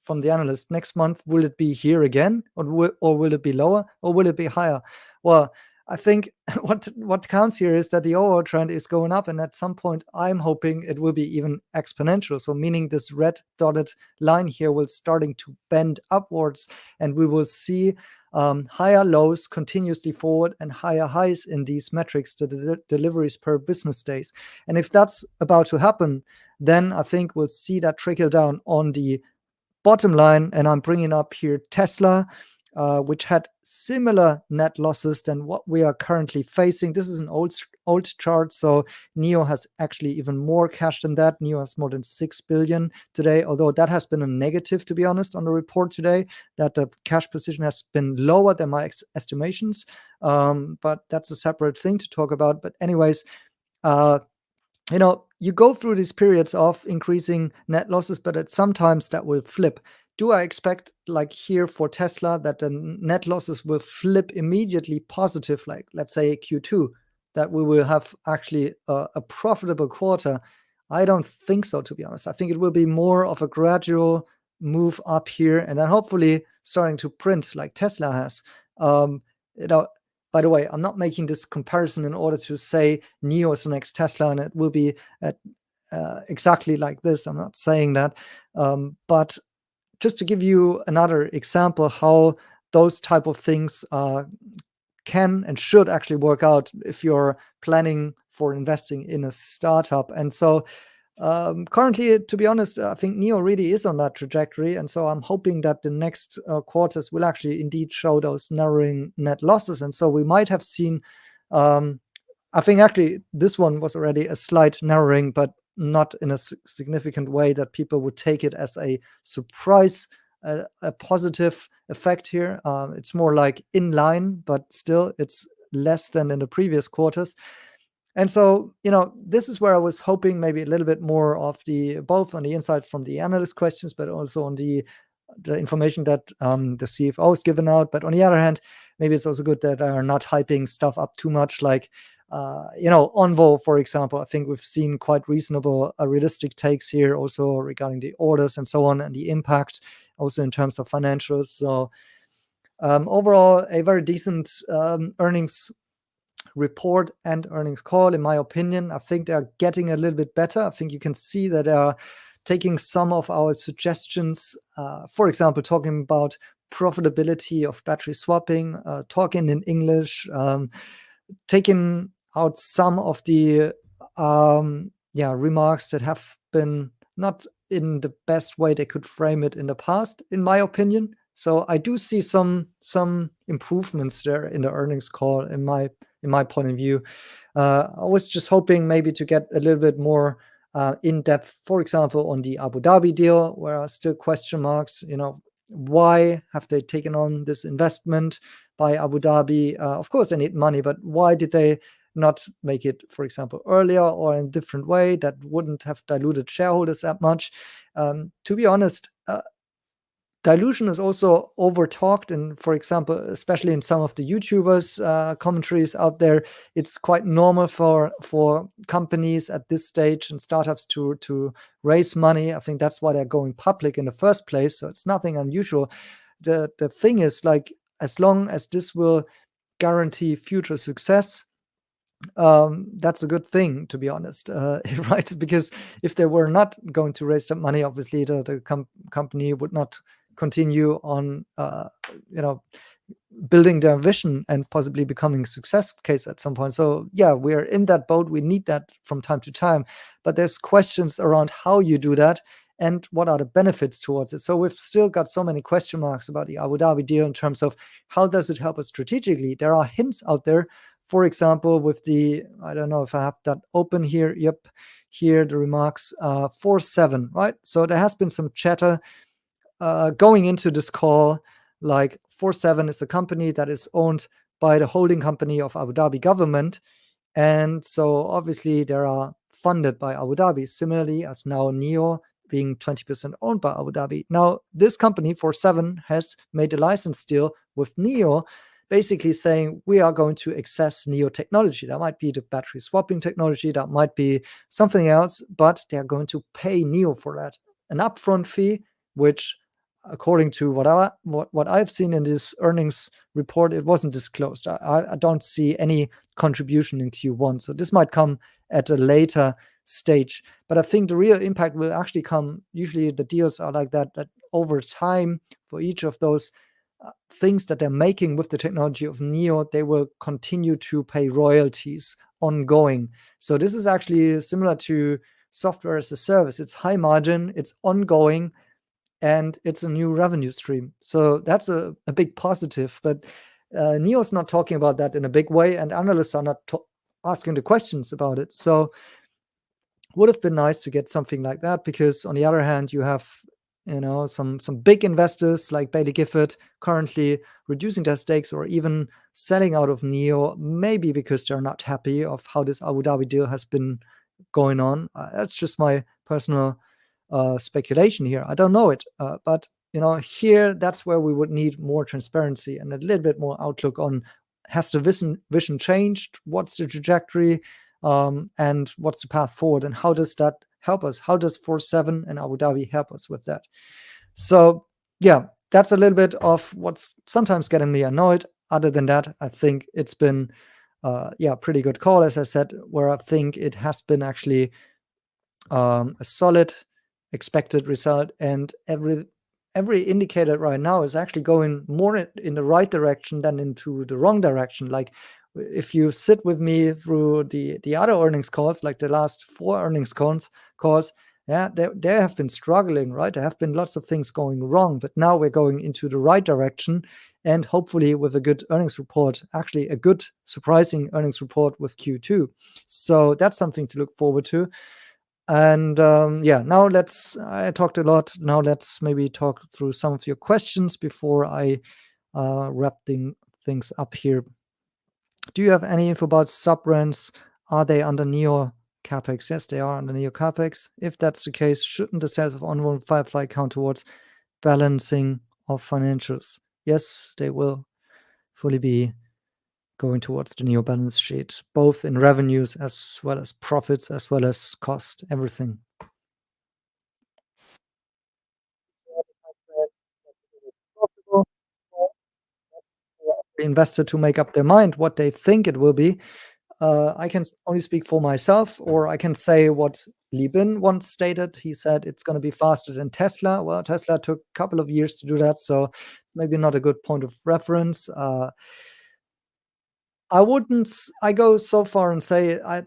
from the analyst, next month, will it be here again, or will it be lower, or will it be higher? Well, I think what counts here is that the overall trend is going up, and at some point, I'm hoping it will be even exponential. So meaning this red dotted line here will starting to bend upwards, and we will see higher lows continuously forward and higher highs in these metrics, the deliveries per business days. And if that's about to happen, then I think we'll see that trickle down on the bottom line. And I'm bringing up here Tesla, which had similar net losses than what we are currently facing. This is an old chart, so NIO has actually even more cash than that. NIO has more than 6 billion today, although that has been a negative, to be honest, on the report today, that the cash position has been lower than my estimations. But that's a separate thing to talk about. But anyways, you go through these periods of increasing net losses, but sometimes that will flip. Do I expect, like here for Tesla, that the net losses will flip immediately positive, like let's say Q2, that we will have actually a profitable quarter? I don't think so, to be honest. I think it will be more of a gradual move up here, and then hopefully starting to print like Tesla has. By the way, I'm not making this comparison in order to say NIO is the next Tesla and it will be exactly like this. I'm not saying that. But just to give you another example how those type of things can and should actually work out if you're planning for investing in a startup. And so currently, to be honest, I think NIO really is on that trajectory. And so I'm hoping that the next quarters will actually indeed show those narrowing net losses. And so we might have seen, I think actually this one was already a slight narrowing, but not in a significant way that people would take it as a surprise, a positive effect here. It's more like in line, but still it's less than in the previous quarters. And so, this is where I was hoping maybe a little bit more of both on the insights from the analyst questions, but also on the information that the CFO has given out. But on the other hand, maybe it's also good that I are not hyping stuff up too much, like, Onvo, for example. I think we've seen quite reasonable, realistic takes here also regarding the orders and so on, and the impact also in terms of financials. So overall, a very decent earnings report and earnings call, in my opinion. I think they're getting a little bit better. I think you can see that they are taking some of our suggestions, for example, talking about profitability of battery swapping, talking in English, taking out some of the remarks that have been not in the best way they could frame it in the past, in my opinion. So I do see some improvements there in the earnings call, in my point of view. I was just hoping maybe to get a little bit more in depth, for example, on the Abu Dhabi deal, where are still question marks. Why have they taken on this investment by Abu Dhabi? Of course, they need money, but why did they not make it, for example, earlier or in a different way that wouldn't have diluted shareholders that much? To be honest, dilution is also over talked, and for example, especially in some of the YouTubers' commentaries out there, it's quite normal for companies at this stage and startups to raise money. I think that's why they're going public in the first place. So it's nothing unusual. The thing is, like, as long as this will guarantee future success, that's a good thing, to be honest, right? Because if they were not going to raise that money, obviously the company would not continue on, building their vision and possibly becoming a success case at some point. So yeah, we're in that boat. We need that from time to time, but there's questions around how you do that and what are the benefits towards it. So we've still got so many question marks about the Abu Dhabi deal in terms of how does it help us strategically. There are hints out there, for example, with I don't know if I have that open here. Yep, here the remarks 4/7, right? So there has been some chatter going into this call, like 4/7 is a company that is owned by the holding company of Abu Dhabi government. And so obviously they are funded by Abu Dhabi, similarly as now NIO being 20% owned by Abu Dhabi. Now, this company, 47, has made a license deal with NIO, basically saying we are going to access NIO technology. That might be the battery swapping technology, that might be something else, but they are going to pay NIO for that. An upfront fee, which according to what I've seen in this earnings report, it wasn't disclosed. I don't see any contribution in Q1. So this might come at a later stage. But I think the real impact will actually come, usually the deals are like that over time for each of those things that they're making with the technology of NIO, they will continue to pay royalties ongoing. So this is actually similar to software as a service. It's high margin, it's ongoing, and it's a new revenue stream. So that's a big positive. But NIO's not talking about that in a big way, and analysts are not asking the questions about it. So would have been nice to get something like that, because on the other hand, you have some big investors like Bailey Gifford currently reducing their stakes or even selling out of NIO, maybe because they're not happy of how this Abu Dhabi deal has been going on. That's just my personal speculation here. I don't know it, but here that's where we would need more transparency and a little bit more outlook on, has the vision changed? What's the trajectory? And what's the path forward? And how does that help us? How does 47 and Abu Dhabi help us with that? So yeah, that's a little bit of what's sometimes getting me annoyed. Other than that, I think it's been pretty good call, as I said, where I think it has been actually a solid expected result, and every indicator right now is actually going more in the right direction than into the wrong direction. Like if you sit with me through the other earnings calls, like the last 4 earnings calls, yeah, they have been struggling, right? There have been lots of things going wrong, but now we're going into the right direction, and hopefully with a good earnings report, actually a good surprising earnings report with Q2. So that's something to look forward to. And now I talked a lot. Now let's maybe talk through some of your questions before I wrap things up here. Do you have any info about sub-brands? Are they under NIO CapEx? Yes, they are under NIO CapEx. If that's the case, shouldn't the sales of Onward Firefly count towards balancing of financials? Yes, they will fully be going towards the NIO balance sheet, both in revenues as well as profits, as well as cost, everything. The investor to make up their mind what they think it will be. I can only speak for myself, or I can say what Li Bin once stated. He said it's going to be faster than Tesla. Well, Tesla took a couple of years to do that, so it's maybe not a good point of reference. I go so far and say I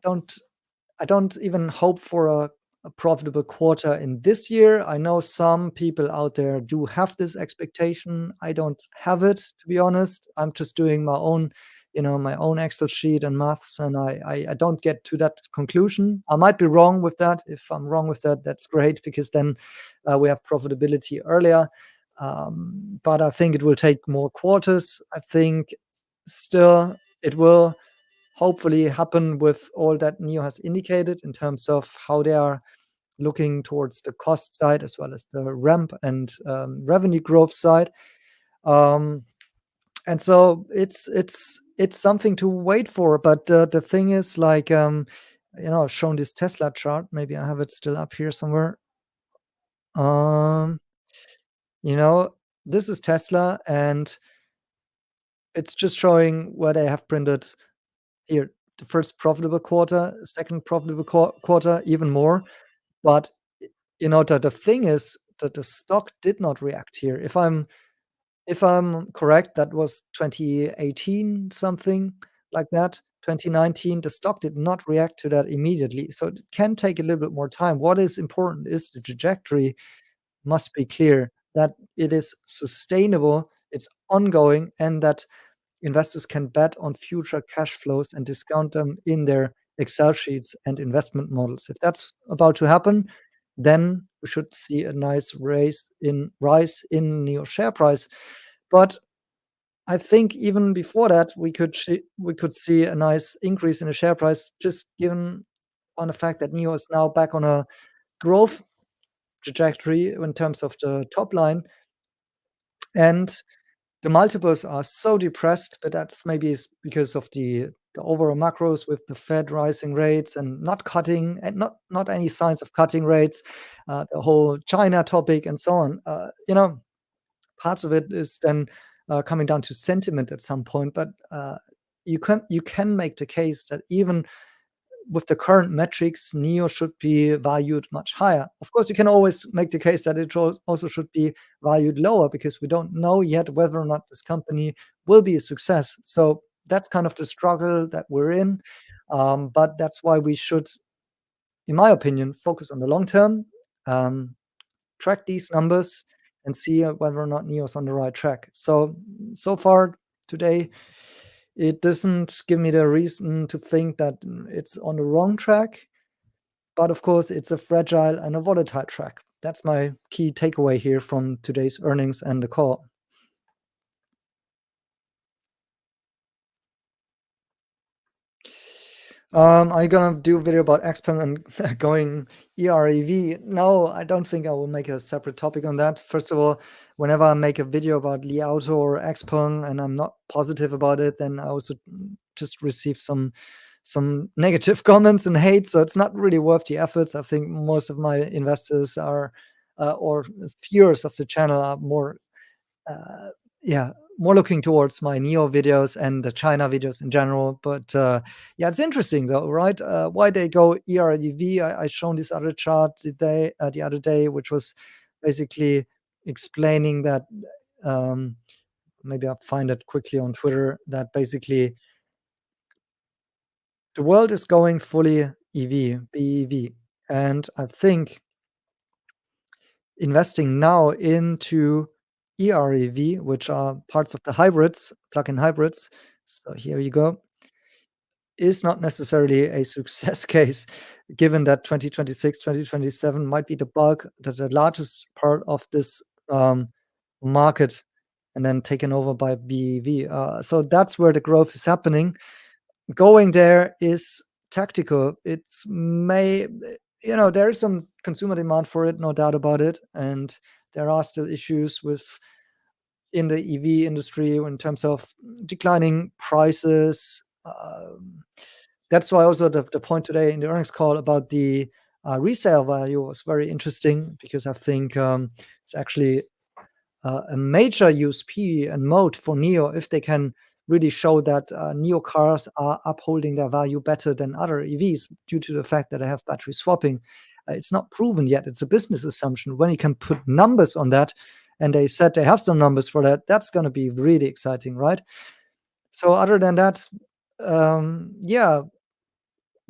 don't even hope for a profitable quarter in this year. I know some people out there do have this expectation. I don't have it, to be honest. I'm just doing my own Excel sheet and maths, and I don't get to that conclusion. I might be wrong with that. If I'm wrong with that, that's great, because then we have profitability earlier. But I think it will take more quarters. I think still it will hopefully happen with all that NIO has indicated in terms of how they are looking towards the cost side as well as the ramp and revenue growth side. And so it's something to wait for. But the thing is, like, I've shown this Tesla chart. Maybe I have it still up here somewhere. This is Tesla, and it's just showing where they have printed here the first profitable quarter, second profitable quarter, even more. But the thing is that the stock did not react here. If I'm correct, that was 2018, something like that. 2019, the stock did not react to that immediately. So it can take a little bit more time. What is important is the trajectory must be clear, that it is sustainable, it's ongoing, and that investors can bet on future cash flows and discount them in their Excel sheets and investment models. If that's about to happen, then we should see a nice rise in NIO share price. But I think even before that, we could see a nice increase in the share price, just given on the fact that NIO is now back on a growth trajectory in terms of the top line. And the multiples are so depressed, but that's maybe because of the overall macros with the Fed rising rates and not cutting, and not any signs of cutting rates, the whole China topic and so on. Parts of it is then coming down to sentiment at some point, but you can make the case that even with the current metrics, NIO should be valued much higher. Of course, you can always make the case that it also should be valued lower, because we don't know yet whether or not this company will be a success. So that's kind of the struggle that we're in. But that's why we should, in my opinion, focus on the long term, track these numbers, and see whether or not NIO is on the right track. So far today, it doesn't give me the reason to think that it's on the wrong track. But of course, it's a fragile and a volatile track. That's my key takeaway here from today's earnings and the call. Are you gonna do a video about XPeng and going EREV? No, I don't think I will make a separate topic on that. First of all, whenever I make a video about Li Auto or XPeng and I'm not positive about it, then I also just receive some negative comments and hate. So it's not really worth the efforts. I think most of my investors are or viewers of the channel are more looking towards my NIO videos and the China videos in general. But it's interesting though, right? Why they go EREV? I shown this other chart the other day, which was basically explaining that. Maybe I'll find it quickly on Twitter. That basically the world is going fully EV, BEV, and I think investing now into EREV, which are parts of the hybrids, plug-in hybrids, so here you go, is not necessarily a success case, given that 2026, 2027 might be the largest part of this market, and then taken over by BEV. So that's where the growth is happening. Going there is tactical. There is some consumer demand for it, no doubt about it, and there are still issues in the EV industry in terms of declining prices. That's why also the point today in the earnings call about the resale value was very interesting, because I think it's actually a major USP and moat for NIO if they can really show that NIO cars are upholding their value better than other EVs due to the fact that they have battery swapping. It's not proven yet. It's a business assumption. When you can put numbers on that, and they said they have some numbers for that, that's going to be really exciting, right? So other than that, EREV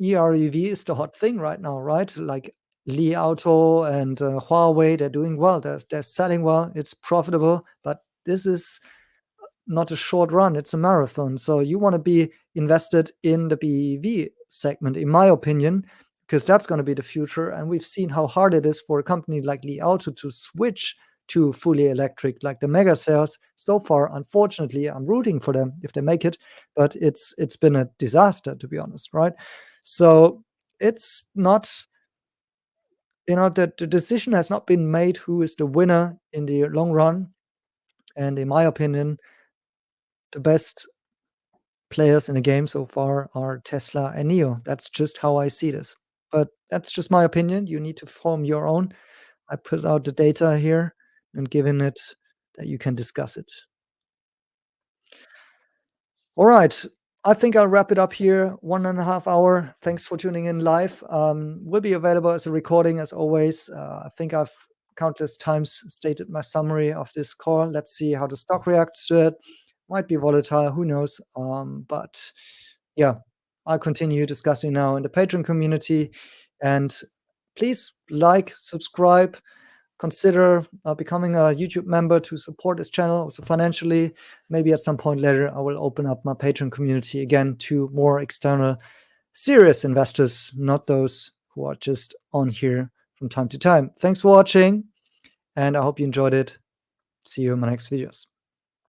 is the hot thing right now, right? Like Li Auto and Huawei, they're doing well. They're selling well. It's profitable, but this is not a short run. It's a marathon. So you want to be invested in the BEV segment, in my opinion, because that's going to be the future. And we've seen how hard it is for a company like Li Auto to switch to fully electric, like the mega sales. So far, unfortunately, I'm rooting for them if they make it, but it's been a disaster, to be honest, right? So it's not, the decision has not been made who is the winner in the long run. And in my opinion, the best players in the game so far are Tesla and NIO. That's just how I see this. But that's just my opinion. You need to form your own. I put out the data here and given it that you can discuss it. All right. I think I'll wrap it up here. 1.5 hour. Thanks for tuning in live. Will be available as a recording as always. I think I've countless times stated my summary of this call. Let's see how the stock reacts to it. Might be volatile, who knows? But yeah, I'll continue discussing now in the Patreon community. And please like, subscribe, consider becoming a YouTube member to support this channel also financially. Maybe at some point later, I will open up my Patreon community again to more external serious investors, not those who are just on here from time to time. Thanks for watching, and I hope you enjoyed it. See you in my next videos.